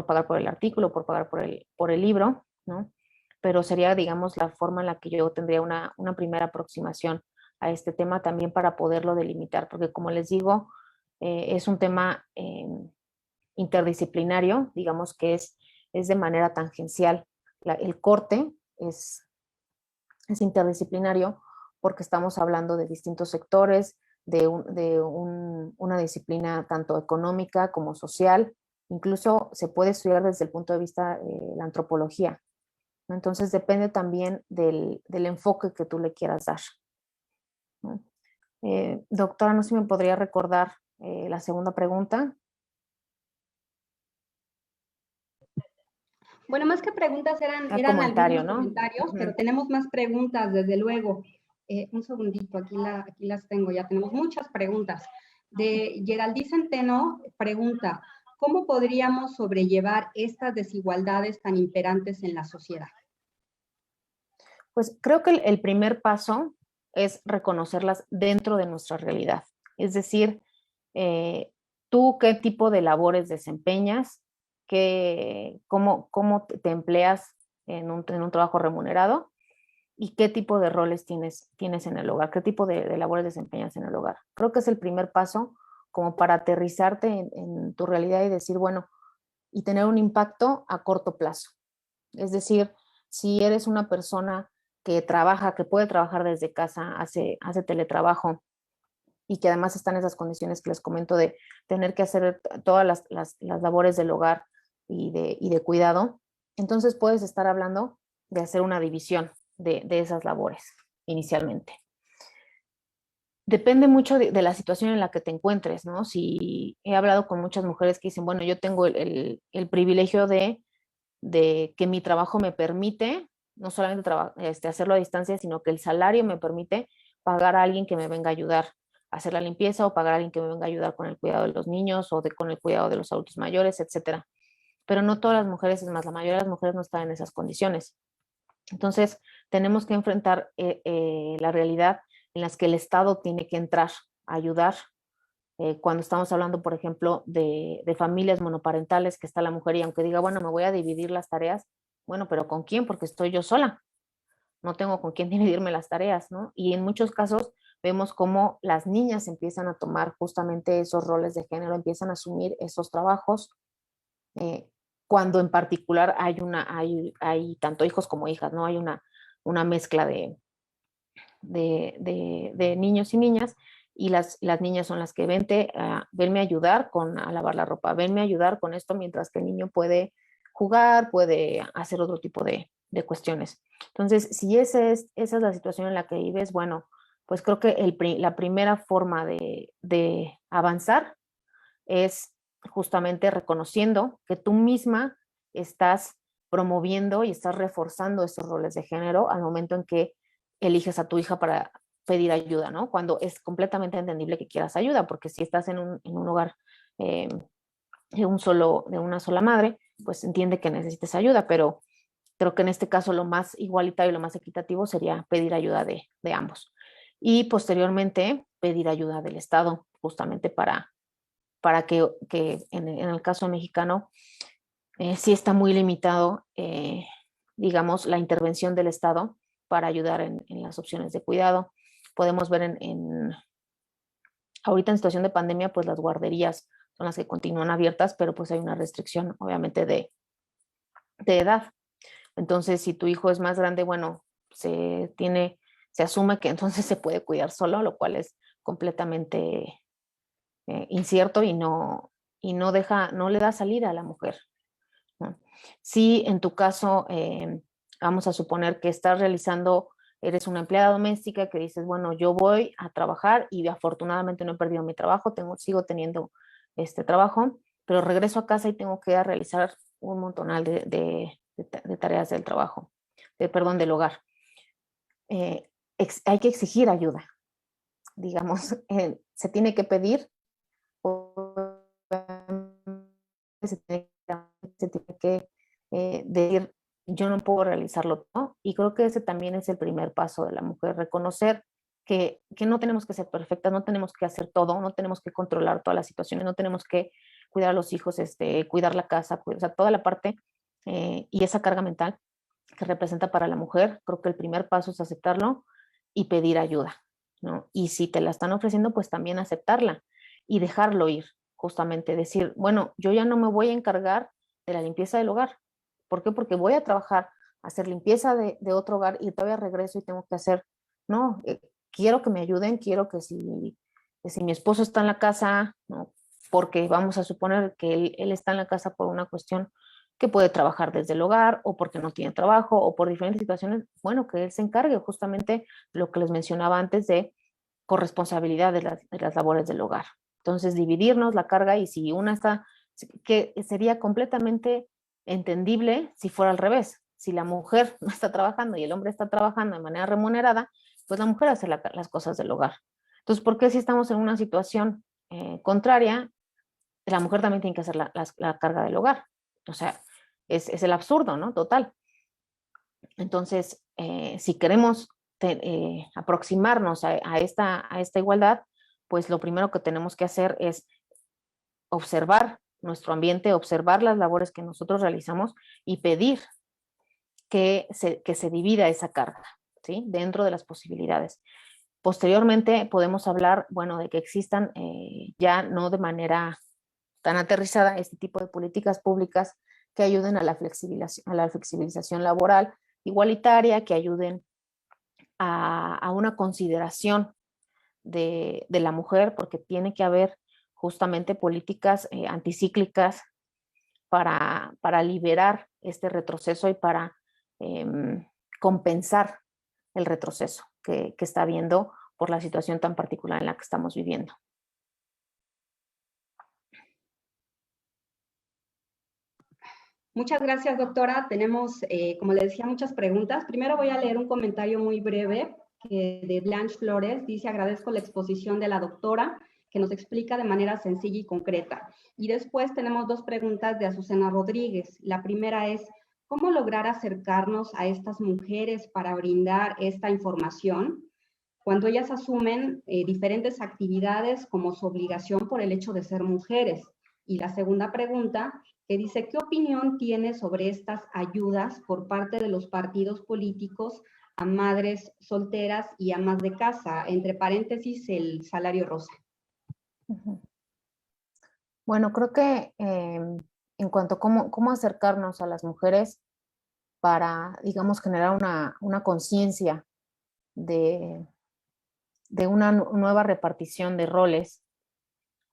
pagar por el artículo, por pagar por el libro, ¿no? Pero sería, digamos, la forma en la que yo tendría una primera aproximación a este tema, también para poderlo delimitar, porque como les digo, es un tema interdisciplinario, digamos que es de manera tangencial. El corte es interdisciplinario porque estamos hablando de distintos sectores, una disciplina tanto económica como social, incluso se puede estudiar desde el punto de vista de la antropología, ¿no? Entonces depende también del enfoque que tú le quieras dar, ¿no? Doctora, no sé si me podría recordar la segunda pregunta. Bueno, más que preguntas eran comentario, algunos ¿no? comentarios, pero tenemos más preguntas, desde luego. Un segundito, aquí las tengo, ya tenemos muchas preguntas. De Geraldí Centeno pregunta, ¿cómo podríamos sobrellevar estas desigualdades tan imperantes en la sociedad? Pues creo que el primer paso es reconocerlas dentro de nuestra realidad. Es decir, tú qué tipo de labores desempeñas, cómo te empleas en un trabajo remunerado y qué tipo de roles tienes en el hogar, qué tipo de labores desempeñas en el hogar. Creo que es el primer paso como para aterrizarte en tu realidad y decir, bueno, y tener un impacto a corto plazo. Es decir, si eres una persona que puede trabajar desde casa, hace teletrabajo, y que además están esas condiciones que les comento de tener que hacer todas las labores del hogar y de cuidado, entonces puedes estar hablando de hacer una división de esas labores inicialmente. Depende mucho de la situación en la que te encuentres, ¿no? Si he hablado con muchas mujeres que dicen, bueno, yo tengo el privilegio de que mi trabajo me permite no solamente hacerlo a distancia, sino que el salario me permite pagar a alguien que me venga a ayudar a hacer la limpieza, o pagar a alguien que me venga a ayudar con el cuidado de los niños o con el cuidado de los adultos mayores, etcétera. Pero no todas las mujeres, es más, la mayoría de las mujeres no están en esas condiciones. Entonces, tenemos que enfrentar la realidad en las que el Estado tiene que entrar a ayudar. Cuando estamos hablando, por ejemplo, de familias monoparentales, que está la mujer y aunque diga, bueno, me voy a dividir las tareas, bueno, pero ¿con quién? Porque estoy yo sola, no tengo con quién dividirme las tareas, ¿no? Y en muchos casos vemos cómo las niñas empiezan a tomar justamente esos roles de género, empiezan a asumir esos trabajos, cuando en particular hay tanto hijos como hijas, ¿no? Hay una mezcla de niños y niñas, y las niñas son las que venme a ayudar a lavar la ropa, venme a ayudar con esto, mientras que el niño puede jugar, puede hacer otro tipo de cuestiones. Entonces, si esa es la situación en la que vives, bueno, pues creo que la primera forma de avanzar es justamente reconociendo que tú misma estás promoviendo y estás reforzando esos roles de género al momento en que eliges a tu hija para pedir ayuda, ¿no? Cuando es completamente entendible que quieras ayuda, porque si estás en un hogar eh, de una sola madre, pues entiende que necesites ayuda, pero creo que en este caso lo más igualitario y lo más equitativo sería pedir ayuda de ambos. Y posteriormente pedir ayuda del Estado, justamente para que en el caso mexicano sí está muy limitado, digamos, la intervención del Estado para ayudar en las opciones de cuidado. Podemos ver ahorita en situación de pandemia, pues las guarderías son las que continúan abiertas, pero pues hay una restricción, obviamente, de edad. Entonces, si tu hijo es más grande, bueno, se asume que entonces se puede cuidar solo, lo cual es completamente incierto y no le da salida a la mujer, ¿no? Si en tu caso, vamos a suponer que eres una empleada doméstica que dices, bueno, yo voy a trabajar y afortunadamente no he perdido mi trabajo, sigo teniendo trabajo, pero regreso a casa y tengo que realizar un montonal de tareas del trabajo, perdón, del hogar. Hay que exigir ayuda, digamos, se tiene que pedir, se tiene que decir, yo no puedo realizarlo todo, y creo que ese también es el primer paso de la mujer, reconocer que no tenemos que ser perfectas, no tenemos que hacer todo, no tenemos que controlar todas las situaciones, no tenemos que cuidar a los hijos, cuidar la casa, o sea, toda la parte y esa carga mental que representa para la mujer, creo que el primer paso es aceptarlo y pedir ayuda, ¿no? Y si te la están ofreciendo, pues también aceptarla y dejarlo ir, justamente decir, bueno, yo ya no me voy a encargar de la limpieza del hogar. ¿Por qué? Porque voy a trabajar, hacer limpieza de otro hogar y todavía regreso y tengo que hacer, no, quiero que me ayuden, quiero que si mi esposo está en la casa, ¿no? Porque vamos a suponer que él está en la casa por una cuestión que puede trabajar desde el hogar o porque no tiene trabajo o por diferentes situaciones, bueno, que él se encargue justamente lo que les mencionaba antes de corresponsabilidad de las labores del hogar. Entonces, dividirnos la carga y si una está, que sería completamente entendible si fuera al revés. Si la mujer no está trabajando y el hombre está trabajando de manera remunerada, pues la mujer hace las cosas del hogar. Entonces, ¿por qué si estamos en una situación contraria, la mujer también tiene que hacer la carga del hogar? O sea, es el absurdo, ¿no? Total. Entonces, si queremos aproximarnos a esta igualdad, pues lo primero que tenemos que hacer es observar nuestro ambiente, observar las labores que nosotros realizamos y pedir que se divida esa carga, ¿sí? Dentro de las posibilidades. Posteriormente podemos hablar, bueno, de que existan ya no de manera tan aterrizada este tipo de políticas públicas que ayuden a la flexibilización laboral igualitaria, que ayuden a una consideración de la mujer, porque tiene que haber justamente políticas anticíclicas para liberar este retroceso y para compensar el retroceso que está habiendo por la situación tan particular en la que estamos viviendo. Muchas gracias, doctora. Tenemos, como le decía, muchas preguntas. Primero voy a leer un comentario muy breve de Blanche Flores. Dice, agradezco la exposición de la doctora, que nos explica de manera sencilla y concreta. Y después tenemos dos preguntas de Azucena Rodríguez. La primera es, ¿cómo lograr acercarnos a estas mujeres para brindar esta información cuando ellas asumen diferentes actividades como su obligación por el hecho de ser mujeres? Y la segunda pregunta, que dice, ¿qué opinión tiene sobre estas ayudas por parte de los partidos políticos a madres solteras y amas de casa? Entre paréntesis, el salario rosa. Bueno, creo que en cuanto a cómo acercarnos a las mujeres para, digamos, generar una conciencia de una nueva repartición de roles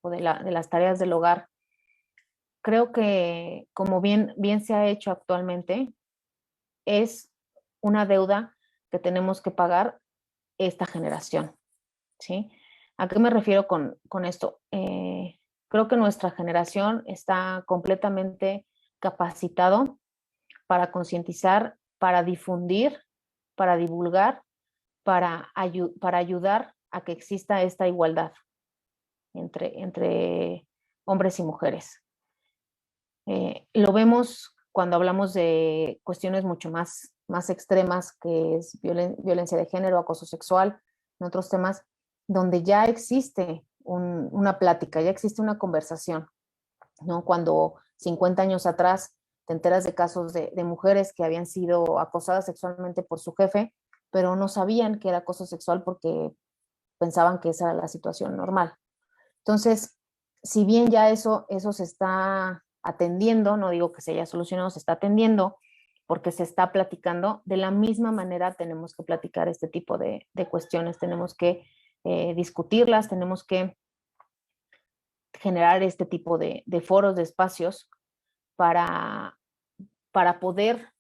o de las tareas del hogar, creo que como bien se ha hecho actualmente, es una deuda que tenemos que pagar esta generación, ¿sí? ¿A qué me refiero con esto? Creo que nuestra generación está completamente capacitado para concientizar, para difundir, para divulgar, para ayudar a que exista esta igualdad entre hombres y mujeres. Lo vemos cuando hablamos de cuestiones mucho más extremas, que es violencia de género, acoso sexual, en otros temas, donde ya existe una plática, ya existe una conversación, ¿no? Cuando 50 años atrás te enteras de casos de mujeres que habían sido acosadas sexualmente por su jefe, pero no sabían que era acoso sexual porque pensaban que esa era la situación normal. Entonces, si bien ya eso se está atendiendo, no digo que se haya solucionado, se está atendiendo porque se está platicando, de la misma manera tenemos que platicar este tipo de cuestiones, tenemos que discutirlas, tenemos que generar este tipo de foros, de espacios para poder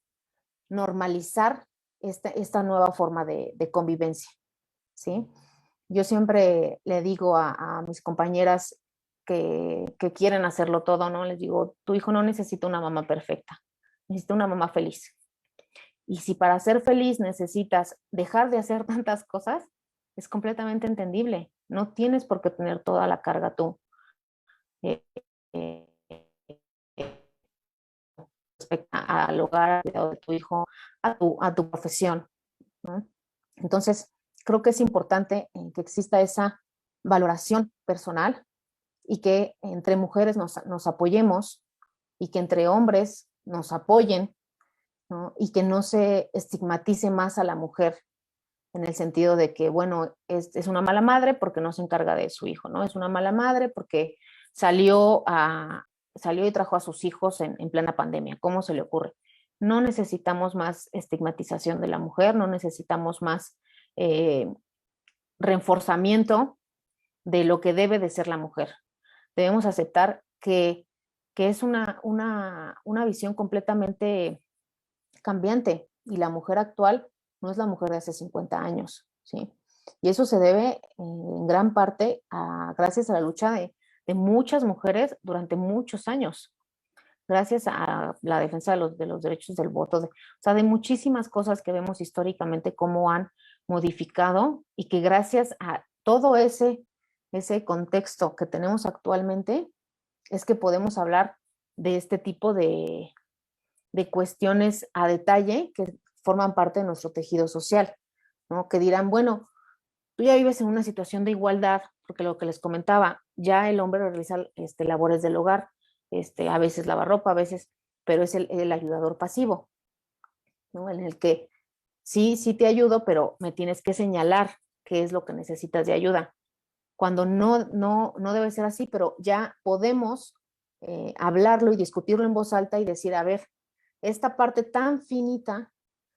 normalizar esta nueva forma de convivencia, ¿sí? Yo siempre le digo a mis compañeras, que quieren hacerlo todo, ¿no? Les digo, tu hijo no necesita una mamá perfecta, necesita una mamá feliz. Y si para ser feliz necesitas dejar de hacer tantas cosas, es completamente entendible. No tienes por qué tener toda la carga tú. Eh, eh, Respecto al hogar, al cuidado de tu hijo, a tu profesión, ¿no? Entonces, creo que es importante que exista esa valoración personal y que entre mujeres nos apoyemos y que entre hombres nos apoyen, ¿no? Y que no se estigmatice más a la mujer en el sentido de que, bueno, es una mala madre porque no se encarga de su hijo, ¿no? Es una mala madre porque salió, salió y trajo a sus hijos en plena pandemia. ¿Cómo se le ocurre? No necesitamos más estigmatización de la mujer, no necesitamos más eh, reforzamiento de lo que debe de ser la mujer. Debemos aceptar que es una visión completamente cambiante y la mujer actual no es la mujer de hace 50 años, ¿sí? Y eso se debe en gran parte gracias a la lucha de muchas mujeres durante muchos años, gracias a la defensa de los derechos del voto, o sea, de muchísimas cosas que vemos históricamente cómo han modificado y que gracias a todo ese contexto que tenemos actualmente es que podemos hablar de este tipo de cuestiones a detalle que forman parte de nuestro tejido social, ¿no? Que dirán, bueno, tú ya vives en una situación de igualdad, porque lo que les comentaba, ya el hombre realiza labores del hogar, a veces lava ropa, a veces, pero es el ayudador pasivo, ¿no? En el que sí te ayudo, pero me tienes que señalar qué es lo que necesitas de ayuda. Cuando no debe ser así, pero ya podemos hablarlo y discutirlo en voz alta y decir, a ver, esta parte tan finita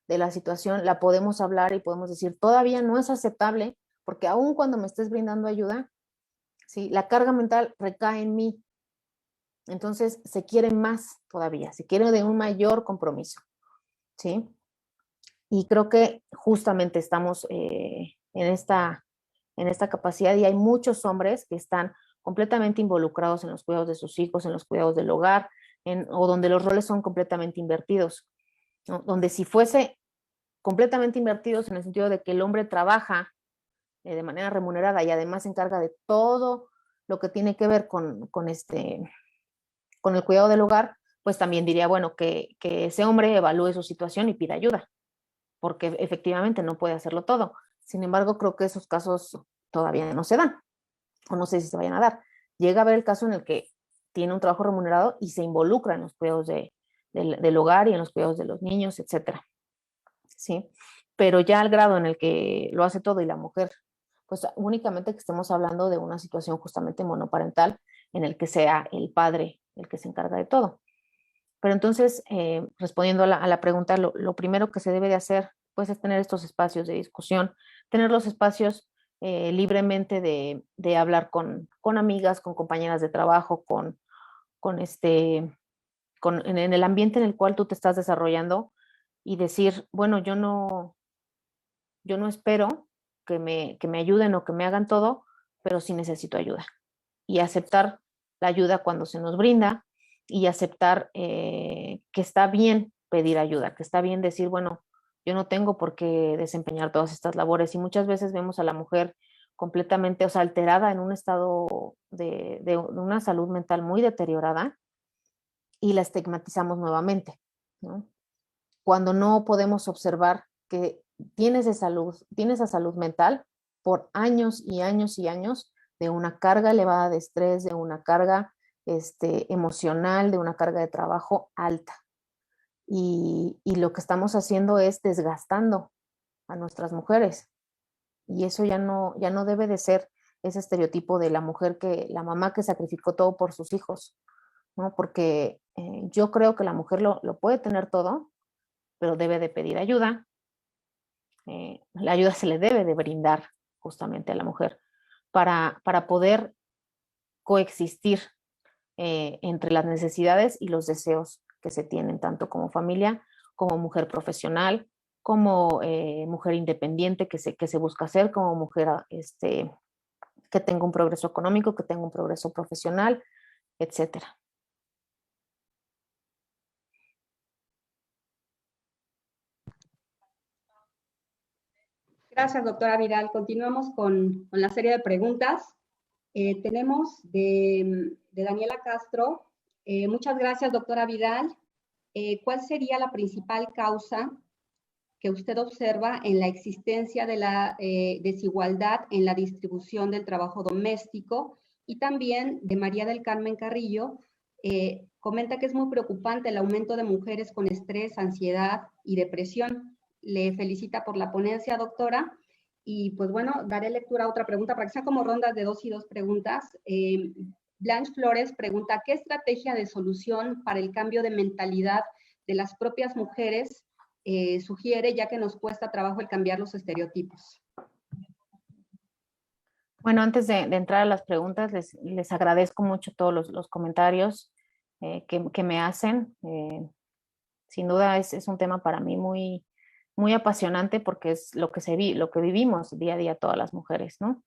de la situación la podemos hablar y podemos decir, todavía no es aceptable, porque aun cuando me estés brindando ayuda, ¿sí? La carga mental recae en mí. Entonces se quiere más todavía, se quiere de un mayor compromiso, ¿sí? Y creo que justamente estamos en esta capacidad y hay muchos hombres que están completamente involucrados en los cuidados de sus hijos, en los cuidados del hogar, o donde los roles son completamente invertidos, ¿no? Donde si fuese completamente invertidos en el sentido de que el hombre trabaja de manera remunerada y además se encarga de todo lo que tiene que ver con el cuidado del hogar, pues también diría, bueno, que ese hombre evalúe su situación y pida ayuda, porque efectivamente no puede hacerlo todo. Sin embargo, creo que esos casos todavía no se dan, o no sé si se vayan a dar. Llega a haber el caso en el que tiene un trabajo remunerado y se involucra en los cuidados del hogar y en los cuidados de los niños, etcétera. ¿Sí? Pero ya al grado en el que lo hace todo y la mujer, pues únicamente que estemos hablando de una situación justamente monoparental en el que sea el padre el que se encarga de todo. Pero entonces, respondiendo a la pregunta, lo primero que se debe de hacer, pues, es tener estos espacios de discusión, tener los espacios libremente de hablar con amigas, con compañeras de trabajo, con en el ambiente en el cual tú te estás desarrollando y decir, bueno, yo no espero que me ayuden o que me hagan todo, pero sí necesito ayuda. Y aceptar la ayuda cuando se nos brinda y aceptar que está bien pedir ayuda, que está bien decir, bueno, yo no tengo por qué desempeñar todas estas labores. Y muchas veces vemos a la mujer completamente, o sea, alterada en un estado de una salud mental muy deteriorada y la estigmatizamos nuevamente, ¿no? Cuando no podemos observar que tiene esa salud mental por años y años y años de una carga elevada de estrés, de una carga emocional, de una carga de trabajo alta. Y lo que estamos haciendo es desgastando a nuestras mujeres. Y eso ya no debe de ser ese estereotipo de la mujer la mamá que sacrificó todo por sus hijos, ¿no? Porque yo creo que la mujer lo puede tener todo, pero debe de pedir ayuda. La ayuda se le debe de brindar justamente a la mujer para poder coexistir entre las necesidades y los deseos que se tienen, tanto como familia, como mujer profesional, como mujer independiente que se busca ser, como mujer que tenga un progreso económico, que tenga un progreso profesional, etcétera. Gracias, doctora Vidal. Continuamos con la serie de preguntas. Tenemos de Daniela Castro. Muchas gracias, doctora Vidal. ¿Cuál sería la principal causa que usted observa en la existencia de la desigualdad en la distribución del trabajo doméstico? Y también de María del Carmen Carrillo, comenta que es muy preocupante el aumento de mujeres con estrés, ansiedad y depresión. Le felicita por la ponencia, doctora. Y pues bueno, daré lectura a otra pregunta para que sea como rondas de 2 y 2 preguntas. Blanche Flores pregunta, ¿qué estrategia de solución para el cambio de mentalidad de las propias mujeres sugiere, ya que nos cuesta trabajo el cambiar los estereotipos? Bueno, antes de entrar a las preguntas, les agradezco mucho todos los comentarios que me hacen. Sin duda es un tema para mí muy, muy apasionante porque es lo que vivimos día a día todas las mujeres, ¿no?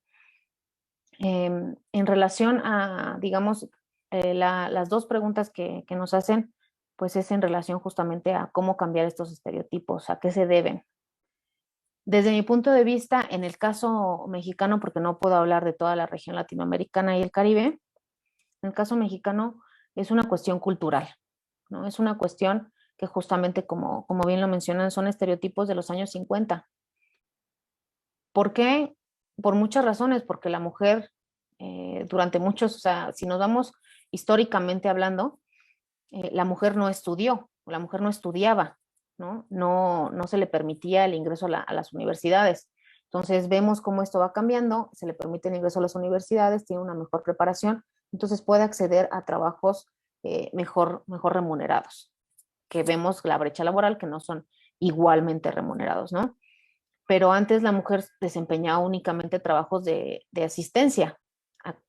En relación a, digamos, las dos preguntas que nos hacen, pues es en relación justamente a cómo cambiar estos estereotipos, a qué se deben. Desde mi punto de vista, en el caso mexicano, porque no puedo hablar de toda la región latinoamericana y el Caribe, en el caso mexicano es una cuestión cultural, ¿no? Es una cuestión que justamente, como bien lo mencionan, son estereotipos de los años 50. ¿Por qué? Por muchas razones, porque la mujer durante muchos, o sea, si nos vamos históricamente hablando, la mujer no estudió, la mujer no estudiaba, ¿no? No se le permitía el ingreso a las universidades. Entonces vemos cómo esto va cambiando, se le permite el ingreso a las universidades, tiene una mejor preparación, entonces puede acceder a trabajos mejor remunerados, que vemos la brecha laboral que no son igualmente remunerados, ¿no? Pero antes la mujer desempeñaba únicamente trabajos de asistencia.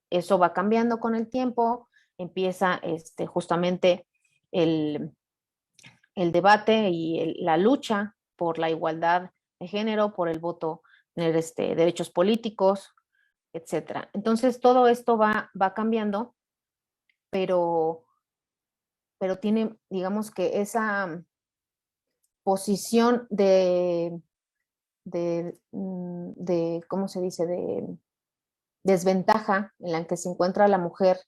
Eso va cambiando con el tiempo, empieza justamente el debate y la lucha por la igualdad de género, por el voto, tener derechos políticos, etcétera. Entonces todo esto va cambiando, pero tiene, digamos que esa posición ¿cómo se dice?, de desventaja en la que se encuentra la mujer,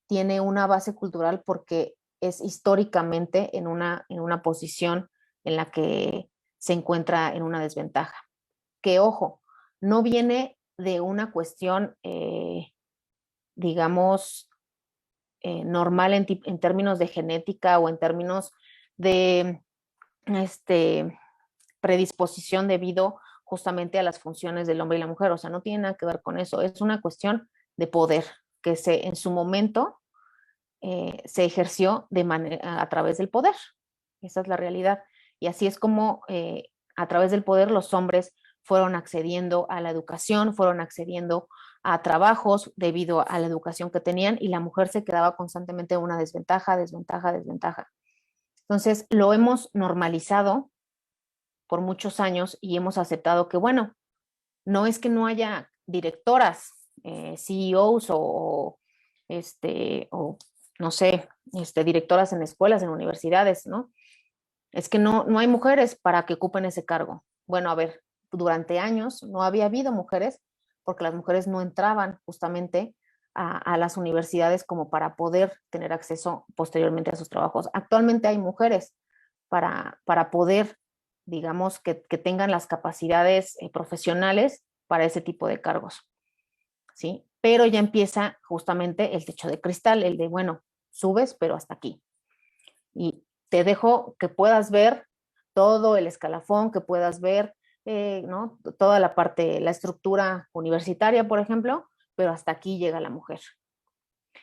tiene una base cultural porque es históricamente en una posición en la que se encuentra en una desventaja. Que, ojo, no viene de una cuestión, digamos, normal en términos de genética o en términos de predisposición debido justamente a las funciones del hombre y la mujer. O sea, no tiene nada que ver con eso. Es una cuestión de poder que en su momento se ejerció a través del poder. Esa es la realidad. Y así es como a través del poder los hombres fueron accediendo a la educación, fueron accediendo a trabajos debido a la educación que tenían, y la mujer se quedaba constantemente en una desventaja. Entonces lo hemos normalizado por muchos años y hemos aceptado que, bueno, no es que no haya directoras, CEOs o no sé, directoras en escuelas, en universidades, ¿no? Es que no hay mujeres para que ocupen ese cargo. Bueno, a ver, durante años no había habido mujeres porque las mujeres no entraban justamente a las universidades como para poder tener acceso posteriormente a sus trabajos. Actualmente hay mujeres para poder, digamos, que tengan las capacidades profesionales para ese tipo de cargos, ¿sí? Pero ya empieza justamente el techo de cristal, el de, bueno, subes, pero hasta aquí. Y te dejo que puedas ver todo el escalafón, que puedas ver, ¿no?, toda la parte, la estructura universitaria, por ejemplo, pero hasta aquí llega la mujer.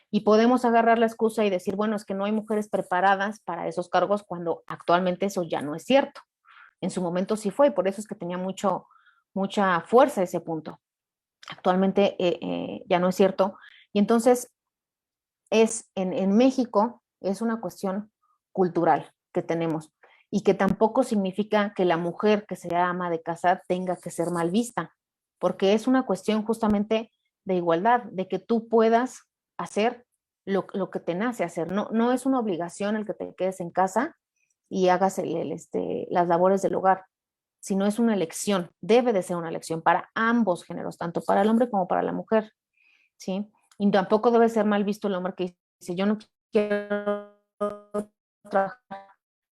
Y podemos agarrar la excusa y decir, bueno, es que no hay mujeres preparadas para esos cargos, cuando actualmente eso ya no es cierto. En su momento sí fue, y por eso es que tenía mucha fuerza ese punto. Actualmente ya no es cierto. Y entonces en México es una cuestión cultural que tenemos, y que tampoco significa que la mujer que sea ama de casa tenga que ser mal vista, porque es una cuestión justamente de igualdad, de que tú puedas hacer lo que te nace hacer. No es una obligación el que te quedes en casa y hagas las labores del hogar, sino es una elección, debe de ser una elección para ambos géneros, tanto para el hombre como para la mujer, ¿sí? Y tampoco debe ser mal visto el hombre que dice, yo no quiero trabajar,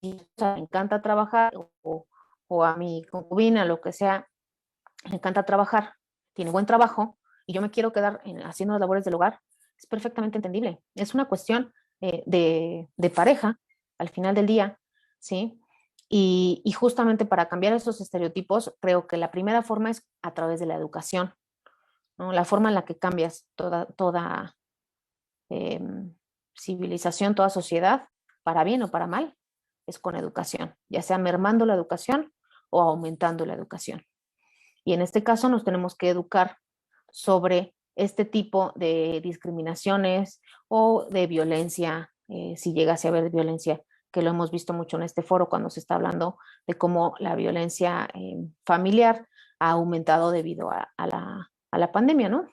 o sea, me encanta trabajar, o a mi concubina, lo que sea, le encanta trabajar, tiene buen trabajo, y yo me quiero quedar haciendo las labores del hogar, es perfectamente entendible. Es una cuestión de pareja, al final del día, ¿sí? Y justamente para cambiar esos estereotipos, creo que la primera forma es a través de la educación, ¿no? La forma en la que cambias toda eh, civilización, toda sociedad, para bien o para mal, es con educación, ya sea mermando la educación o aumentando la educación. Y en este caso nos tenemos que educar sobre este tipo de discriminaciones o de violencia, si llegase a haber violencia, que lo hemos visto mucho en este foro cuando se está hablando de cómo la violencia familiar ha aumentado debido a la pandemia, ¿no?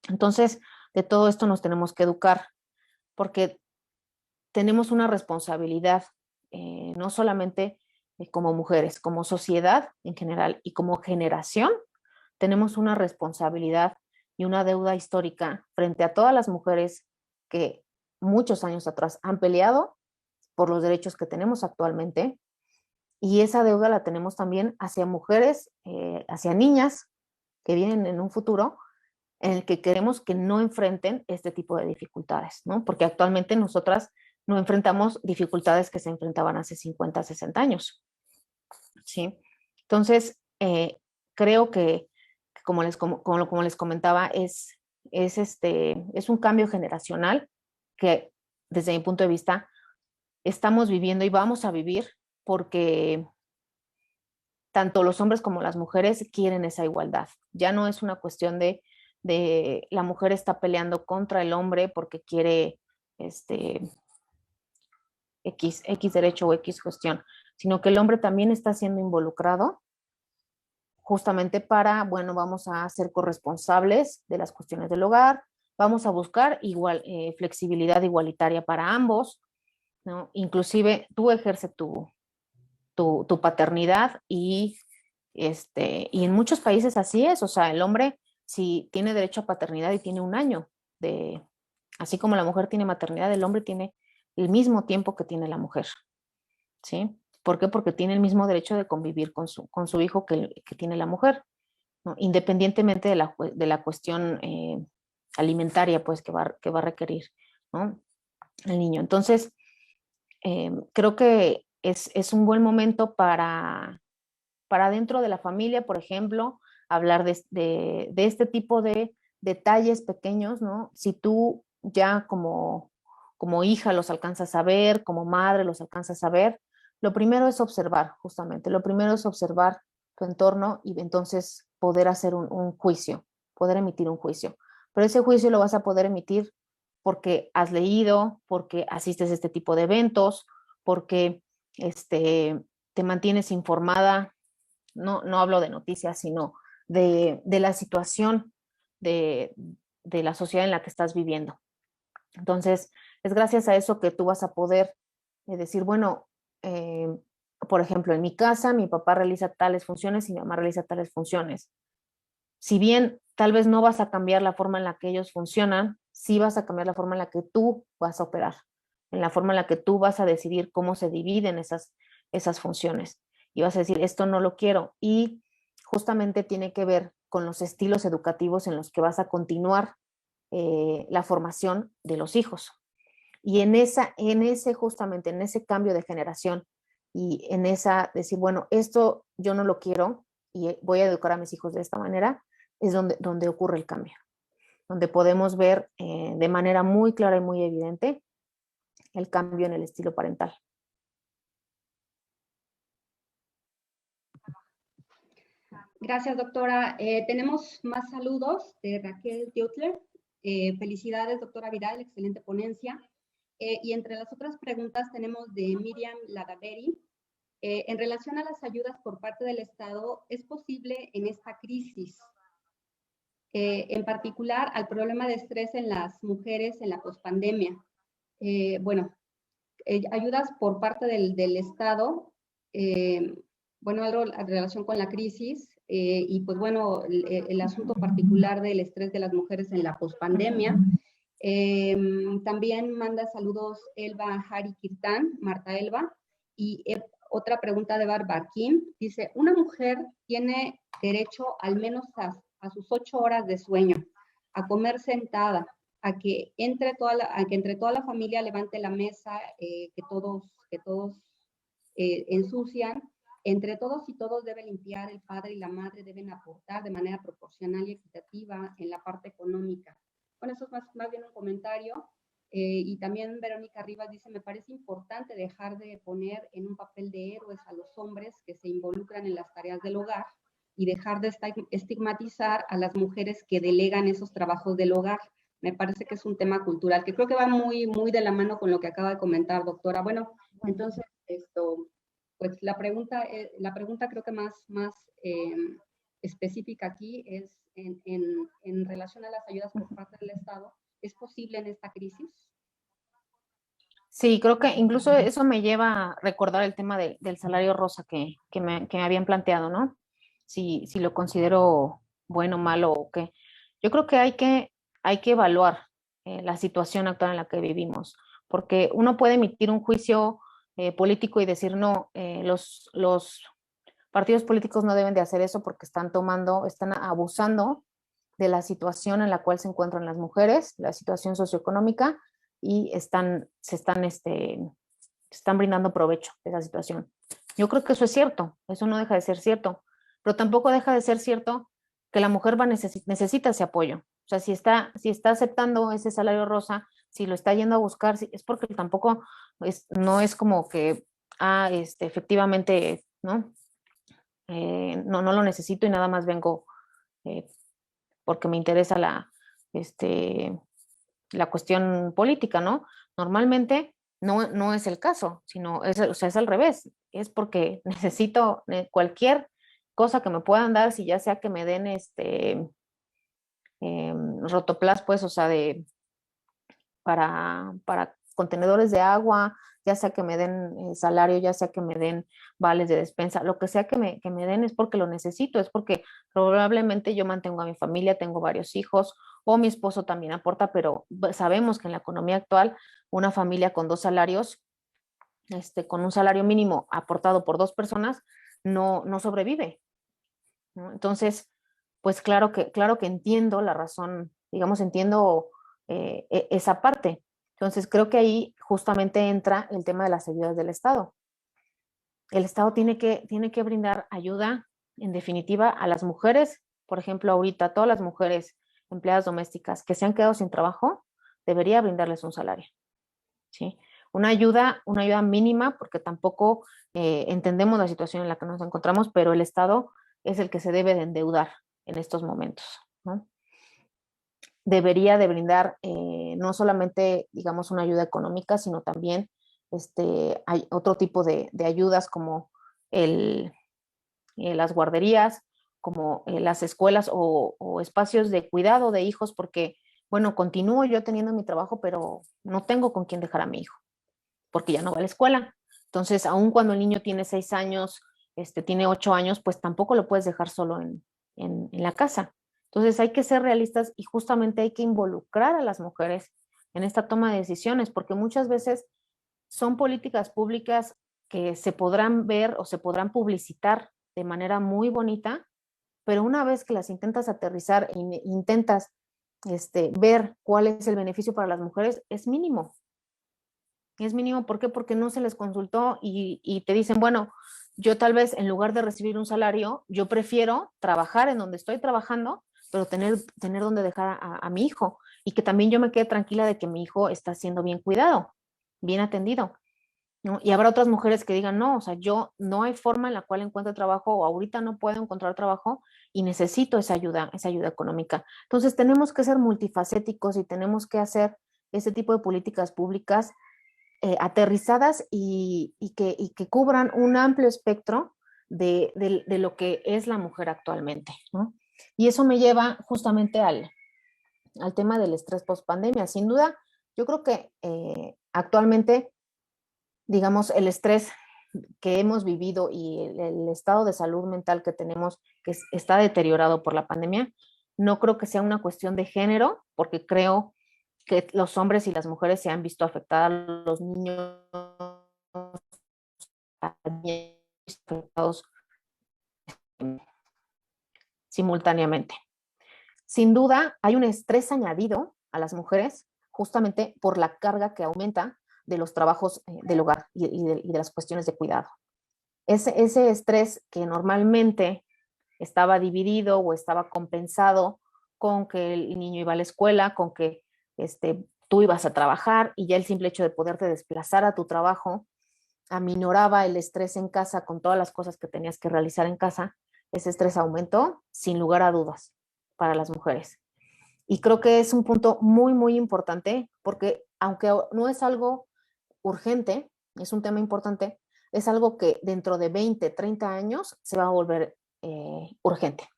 Entonces, de todo esto nos tenemos que educar porque tenemos una responsabilidad, no solamente como mujeres, como sociedad en general y como generación, tenemos una responsabilidad y una deuda histórica frente a todas las mujeres que muchos años atrás han peleado por los derechos que tenemos actualmente. Y esa deuda la tenemos también hacia mujeres, hacia niñas que vienen en un futuro en el que queremos que no enfrenten este tipo de dificultades, ¿no? Porque actualmente nosotras no enfrentamos dificultades que se enfrentaban hace 50, 60 años, ¿sí? Entonces, creo que como les comentaba, es un cambio generacional que desde mi punto de vista estamos viviendo y vamos a vivir porque tanto los hombres como las mujeres quieren esa igualdad. Ya no es una cuestión de la mujer está peleando contra el hombre porque quiere X derecho o X cuestión, sino que el hombre también está siendo involucrado justamente para, bueno, vamos a ser corresponsables de las cuestiones del hogar, vamos a buscar flexibilidad igualitaria para ambos, ¿no? Inclusive tú ejerces tu paternidad y en muchos países así es, o sea, el hombre si tiene derecho a paternidad y tiene un año así como la mujer tiene maternidad, el hombre tiene el mismo tiempo que tiene la mujer, ¿sí? ¿Por qué? Porque tiene el mismo derecho de convivir con su hijo que tiene la mujer, ¿no? Independientemente de la cuestión alimentaria, pues, que va a requerir, ¿no? El niño. Entonces, creo que es un buen momento para dentro de la familia, por ejemplo, hablar de este tipo de detalles pequeños, ¿no? Si tú ya como hija los alcanzas a ver, como madre los alcanzas a ver, lo primero es observar, justamente, lo primero es observar tu entorno y entonces poder hacer un juicio, poder emitir un juicio. Pero ese juicio lo vas a poder emitir porque has leído, porque asistes a este tipo de eventos, porque te mantienes informada. No hablo de noticias, sino de la situación de, de la sociedad en la que estás viviendo. Entonces, es gracias a eso que tú vas a poder decir, bueno, por ejemplo, en mi casa mi papá realiza tales funciones y mi mamá realiza tales funciones. Si bien tal vez no vas a cambiar la forma en la que ellos funcionan, sí vas a cambiar la forma en la que tú vas a operar, en la forma en la que tú vas a decidir cómo se dividen esas funciones. Y vas a decir, esto no lo quiero. Y justamente tiene que ver con los estilos educativos en los que vas a continuar la formación de los hijos. Y justamente en ese cambio de generación y en esa decir, bueno, esto yo no lo quiero y voy a educar a mis hijos de esta manera, es donde ocurre el cambio, donde podemos ver de manera muy clara y muy evidente el cambio en el estilo parental. Gracias, doctora. Tenemos más saludos de Raquel Teutler. Felicidades, doctora Vidal, excelente ponencia. Y entre las otras preguntas tenemos de Miriam Ladaveri. En relación a las ayudas por parte del Estado, ¿es posible en esta crisis en particular al problema de estrés en las mujeres en la pospandemia. Bueno, ayudas por parte del Estado, bueno, algo en relación con la crisis, y pues bueno, el asunto particular del estrés de las mujeres en la pospandemia. También manda saludos Elba Hari Kirtan, Marta Elba, y otra pregunta de Barbara Kim, dice, una mujer tiene derecho al menos a sus 8 horas de sueño, a comer sentada, a que entre toda la familia levante la mesa, que todos ensucian, entre todos y todos debe limpiar, el padre y la madre deben aportar de manera proporcional y equitativa en la parte económica. Bueno, eso es más bien un comentario. Y también Verónica Rivas dice, me parece importante dejar de poner en un papel de héroes a los hombres que se involucran en las tareas del hogar y dejar de estigmatizar a las mujeres que delegan esos trabajos del hogar. Me parece que es un tema cultural que creo que va muy de la mano con lo que acaba de comentar, doctora. Bueno, entonces, pues la pregunta creo que más específica aquí es en relación a las ayudas por parte del Estado. ¿Es posible en esta crisis? Sí, creo que incluso eso me lleva a recordar el tema del salario rosa que me habían planteado, ¿no? Si lo considero bueno, malo o qué. Yo creo que hay que evaluar la situación actual en la que vivimos, porque uno puede emitir un juicio político y decir, no, los partidos políticos no deben de hacer eso porque están abusando de la situación en la cual se encuentran las mujeres, la situación socioeconómica, y se están brindando provecho de esa situación. Yo creo que eso es cierto, eso no deja de ser cierto, pero tampoco deja de ser cierto que la mujer necesita ese apoyo. O sea, si está aceptando ese salario rosa, si lo está yendo a buscar, es porque tampoco no es como que, efectivamente, ¿no? No lo necesito y nada más vengo eh, porque me interesa la cuestión política, ¿no? Normalmente no es el caso, sino o sea, es al revés, es porque necesito cualquier cosa que me puedan dar, si ya sea que me den rotoplas, pues, o sea, para contenedores de agua, ya sea que me den salario, ya sea que me den vales de despensa, lo que sea que me den es porque lo necesito, es porque probablemente yo mantengo a mi familia, tengo varios hijos, o mi esposo también aporta, pero sabemos que en la economía actual, una familia con 2 salarios, con un salario mínimo aportado por 2 personas, no sobrevive, ¿no? Entonces, pues claro que entiendo la razón, digamos, entiendo esa parte. Entonces, creo que ahí justamente entra el tema de las ayudas del Estado. El Estado tiene que brindar ayuda, en definitiva, a las mujeres, por ejemplo, ahorita, todas las mujeres empleadas domésticas que se han quedado sin trabajo, debería brindarles un salario, ¿sí? Una ayuda mínima, porque tampoco entendemos la situación en la que nos encontramos, pero el Estado es el que se debe de endeudar en estos momentos, ¿no? Debería de brindar no solamente, digamos, una ayuda económica, sino también hay otro tipo de ayudas como las guarderías, como las escuelas o espacios de cuidado de hijos, porque, bueno, continúo yo teniendo mi trabajo, pero no tengo con quién dejar a mi hijo, porque ya no va a la escuela. Entonces, aun cuando el niño tiene 6 años, tiene 8 años, pues tampoco lo puedes dejar solo en la casa. Entonces, hay que ser realistas y justamente hay que involucrar a las mujeres en esta toma de decisiones, porque muchas veces son políticas públicas que se podrán ver o se podrán publicitar de manera muy bonita, pero una vez que las intentas aterrizar e intentas ver cuál es el beneficio para las mujeres, es mínimo. Es mínimo, ¿por qué? Porque no se les consultó y te dicen, bueno, yo tal vez en lugar de recibir un salario, yo prefiero trabajar en donde estoy trabajando, pero tener donde dejar a mi hijo y que también yo me quede tranquila de que mi hijo está siendo bien cuidado, bien atendido, ¿no? Y habrá otras mujeres que digan, no, o sea, yo no hay forma en la cual encuentre trabajo o ahorita no puedo encontrar trabajo y necesito esa ayuda económica. Entonces tenemos que ser multifacéticos y tenemos que hacer ese tipo de políticas públicas aterrizadas y que cubran un amplio espectro de lo que es la mujer actualmente, ¿no? Y eso me lleva justamente al tema del estrés post-pandemia. Sin duda, yo creo que actualmente, digamos, el estrés que hemos vivido y el estado de salud mental que tenemos, que está deteriorado por la pandemia, no creo que sea una cuestión de género, porque creo que los hombres y las mujeres se han visto afectados, los niños afectados simultáneamente. Sin duda, hay un estrés añadido a las mujeres justamente por la carga que aumenta de los trabajos del hogar y de las cuestiones de cuidado. Ese estrés que normalmente estaba dividido o estaba compensado con que el niño iba a la escuela, con que tú ibas a trabajar y ya el simple hecho de poderte desplazar a tu trabajo aminoraba el estrés en casa con todas las cosas que tenías que realizar en casa, ese estrés aumentó sin lugar a dudas para las mujeres. Y creo que es un punto muy, muy importante porque aunque no es algo urgente, es un tema importante, es algo que dentro de 20, 30 años se va a volver urgente.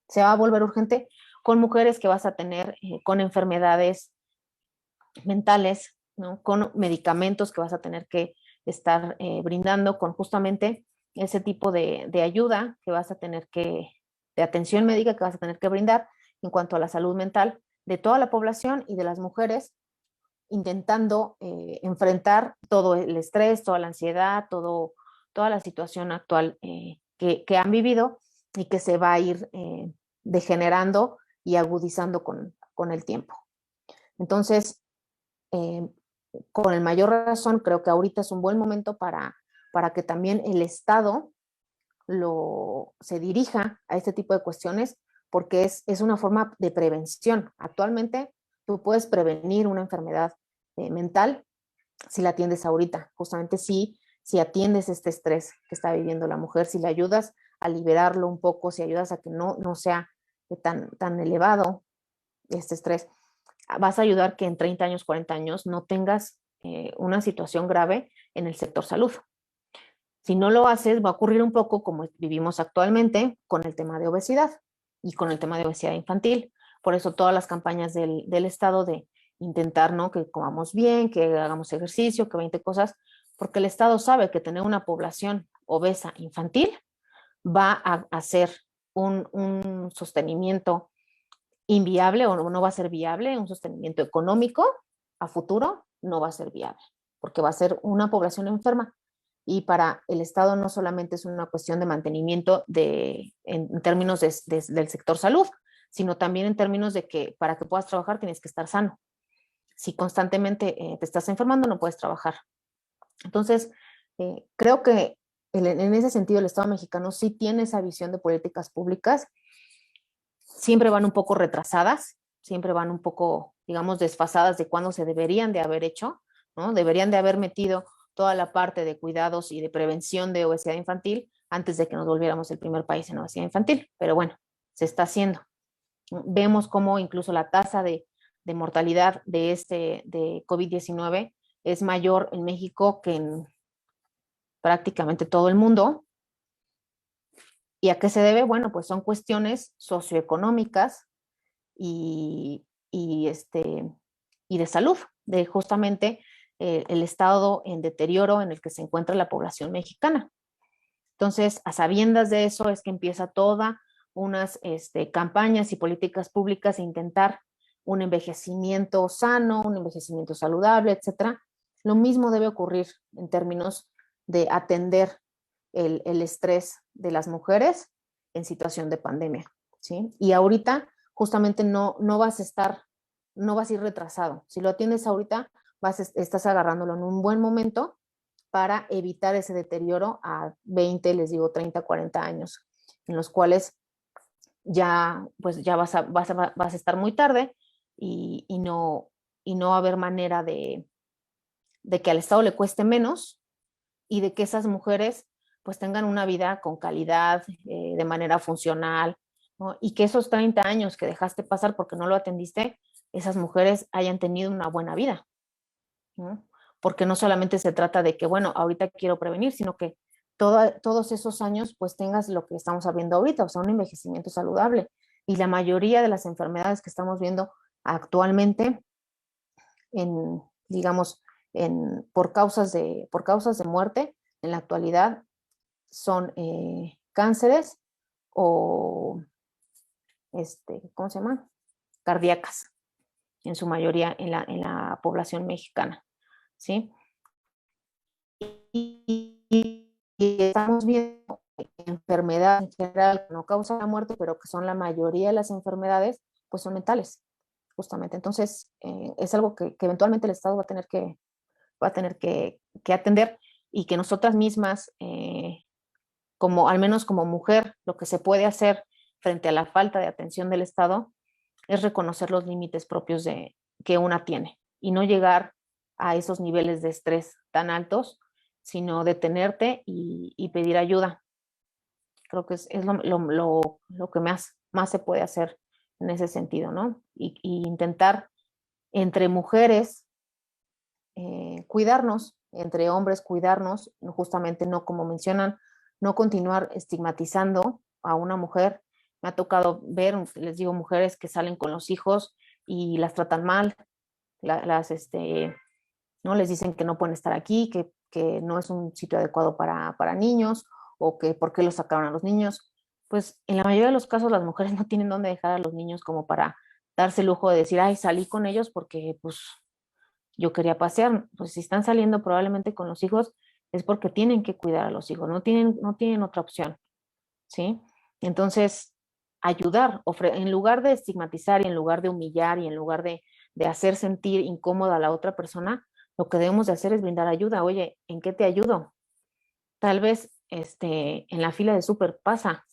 Se va a volver urgente con mujeres que vas a tener con enfermedades mentales, ¿no? Con medicamentos que vas a tener que estar brindando, con justamente ese tipo de ayuda que vas a tener de atención médica que vas a tener que brindar en cuanto a la salud mental de toda la población y de las mujeres, intentando enfrentar todo el estrés, toda la ansiedad, toda la situación actual que han vivido y que se va a ir degenerando y agudizando con el tiempo. Entonces, con el mayor razón, creo que ahorita es un buen momento para que también el Estado se dirija a este tipo de cuestiones, porque es una forma de prevención. Actualmente, tú puedes prevenir una enfermedad mental si la atiendes ahorita, justamente si atiendes este estrés que está viviendo la mujer, si le ayudas a liberarlo un poco, si ayudas a que no sea tan elevado este estrés, vas a ayudar que en 30 años, 40 años no tengas una situación grave en el sector salud. Si no lo haces, va a ocurrir un poco como vivimos actualmente con el tema de obesidad y con el tema de obesidad infantil. Por eso todas las campañas del Estado de intentar, ¿no?, que comamos bien, que hagamos ejercicio, que 20 cosas, porque el Estado sabe que tener una población obesa infantil va a hacer un sostenimiento inviable o no va a ser viable, un sostenimiento económico a futuro no va a ser viable, porque va a ser una población enferma. Y para el Estado no solamente es una cuestión de mantenimiento en términos del sector salud, sino también en términos de que para que puedas trabajar tienes que estar sano. Si constantemente te estás enfermando, no puedes trabajar. Entonces, creo que en ese sentido el Estado mexicano sí tiene esa visión de políticas públicas. Siempre van un poco retrasadas, siempre van un poco, digamos, desfasadas de cuando se deberían de haber hecho, ¿no? Deberían de haber metido toda la parte de cuidados y de prevención de obesidad infantil antes de que nos volviéramos el primer país en obesidad infantil. Pero bueno, se está haciendo. Vemos cómo incluso la tasa de mortalidad de COVID-19 es mayor en México que en prácticamente todo el mundo. ¿Y a qué se debe? Bueno, pues son cuestiones socioeconómicas y de salud, de justamente el estado en deterioro en el que se encuentra la población mexicana. Entonces, a sabiendas de eso es que empieza todas unas campañas y políticas públicas a intentar un envejecimiento sano, un envejecimiento saludable, etcétera. Lo mismo debe ocurrir en términos de atender el estrés de las mujeres en situación de pandemia, ¿sí? Y ahorita justamente no vas a ir retrasado. Si lo atiendes ahorita, estás agarrándolo en un buen momento para evitar ese deterioro a 20, les digo 30, 40 años, en los cuales ya vas a estar muy tarde y no va a haber manera de que al Estado le cueste menos y de que esas mujeres pues tengan una vida con calidad, de manera funcional, ¿no? Y que esos 30 años que dejaste pasar porque no lo atendiste, esas mujeres hayan tenido una buena vida, ¿no? Porque no solamente se trata de que, bueno, ahorita quiero prevenir, sino que todos esos años pues tengas lo que estamos viendo ahorita, o sea, un envejecimiento saludable, y la mayoría de las enfermedades que estamos viendo actualmente digamos, por causas de muerte en la actualidad son cánceres o, ¿cómo se llama? Cardíacas, en su mayoría en la población mexicana, ¿sí? Y estamos viendo enfermedades en general que no causan la muerte, pero que son la mayoría de las enfermedades, pues son mentales, justamente. Entonces, es algo que eventualmente el Estado va a tener que atender, y que nosotras mismas, al menos como mujer, lo que se puede hacer frente a la falta de atención del Estado es reconocer los límites propios que una tiene y no llegar a esos niveles de estrés tan altos, sino detenerte y pedir ayuda. Creo que es lo que más se puede hacer en ese sentido, ¿no? Y intentar entre mujeres cuidarnos, entre hombres cuidarnos, justamente no, como mencionan, no continuar estigmatizando a una mujer. Me ha tocado ver, les digo, mujeres que salen con los hijos y las tratan mal, ¿no? Les dicen que no pueden estar aquí, que no es un sitio adecuado para niños, o que por qué los sacaron a los niños. Pues en la mayoría de los casos las mujeres no tienen dónde dejar a los niños como para darse el lujo de decir, ay, salí con ellos porque pues yo quería pasear. Pues si están saliendo probablemente con los hijos es porque tienen que cuidar a los hijos, no tienen otra opción, ¿sí? Entonces, ayudar, en lugar de estigmatizar y en lugar de humillar y en lugar de hacer sentir incómoda a la otra persona, lo que debemos de hacer es brindar ayuda. Oye, ¿en qué te ayudo? Tal vez en la fila de súper pasa,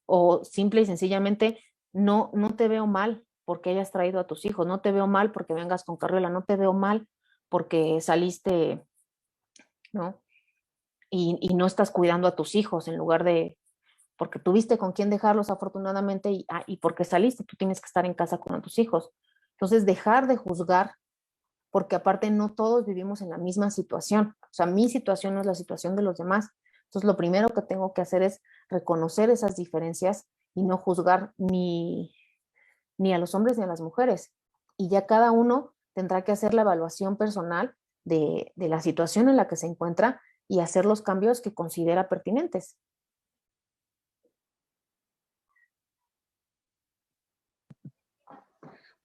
o simple y sencillamente no te veo mal porque hayas traído a tus hijos, no te veo mal porque vengas con carriola, no te veo mal porque saliste, ¿no? Y no estás cuidando a tus hijos en lugar de, porque tuviste con quién dejarlos afortunadamente y porque saliste, tú tienes que estar en casa con tus hijos. Entonces, dejar de juzgar, porque aparte no todos vivimos en la misma situación. O sea, mi situación no es la situación de los demás. Entonces, lo primero que tengo que hacer es reconocer esas diferencias y no juzgar ni a los hombres ni a las mujeres. Y ya cada uno tendrá que hacer la evaluación personal de la situación en la que se encuentra y hacer los cambios que considera pertinentes.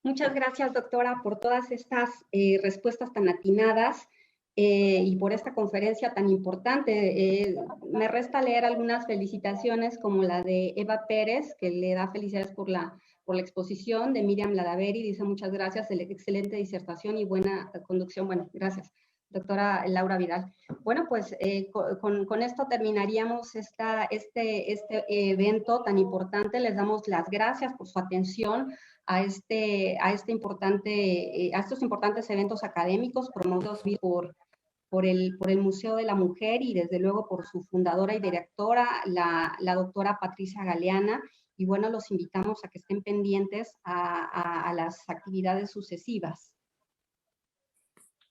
Muchas gracias, doctora, por todas estas respuestas tan atinadas y por esta conferencia tan importante. Me resta leer algunas felicitaciones, como la de Eva Pérez, que le da felicidades por la exposición, de Miriam Ladaveri, dice muchas gracias, excelente disertación y buena conducción. Bueno, gracias, doctora Laura Vidal. Bueno, pues con esto terminaríamos este evento tan importante. Les damos las gracias por su atención a estos importantes eventos académicos promovidos por el Museo de la Mujer y desde luego por su fundadora y directora, la doctora Patricia Galeana. Y bueno, los invitamos a que estén pendientes a las actividades sucesivas.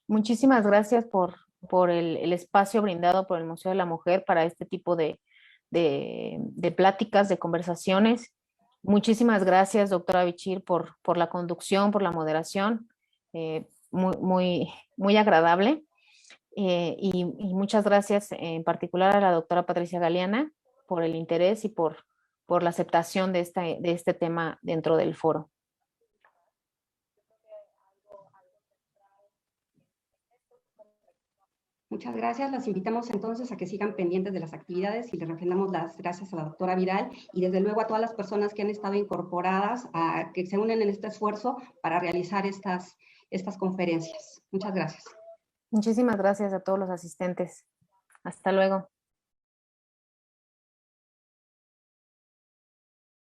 Muchísimas gracias por el espacio brindado por el Museo de la Mujer para este tipo de pláticas, de conversaciones. Muchísimas gracias, doctora Bichir, por la conducción, por la moderación, muy agradable. Y muchas gracias en particular a la doctora Patricia Galeana por el interés y por la aceptación de este tema dentro del foro. Muchas gracias. Las invitamos entonces a que sigan pendientes de las actividades y les refrendamos las gracias a la doctora Vidal y desde luego a todas las personas que han estado incorporadas, a que se unen en este esfuerzo para realizar estas conferencias. Muchas gracias. Muchísimas gracias a todos los asistentes. Hasta luego.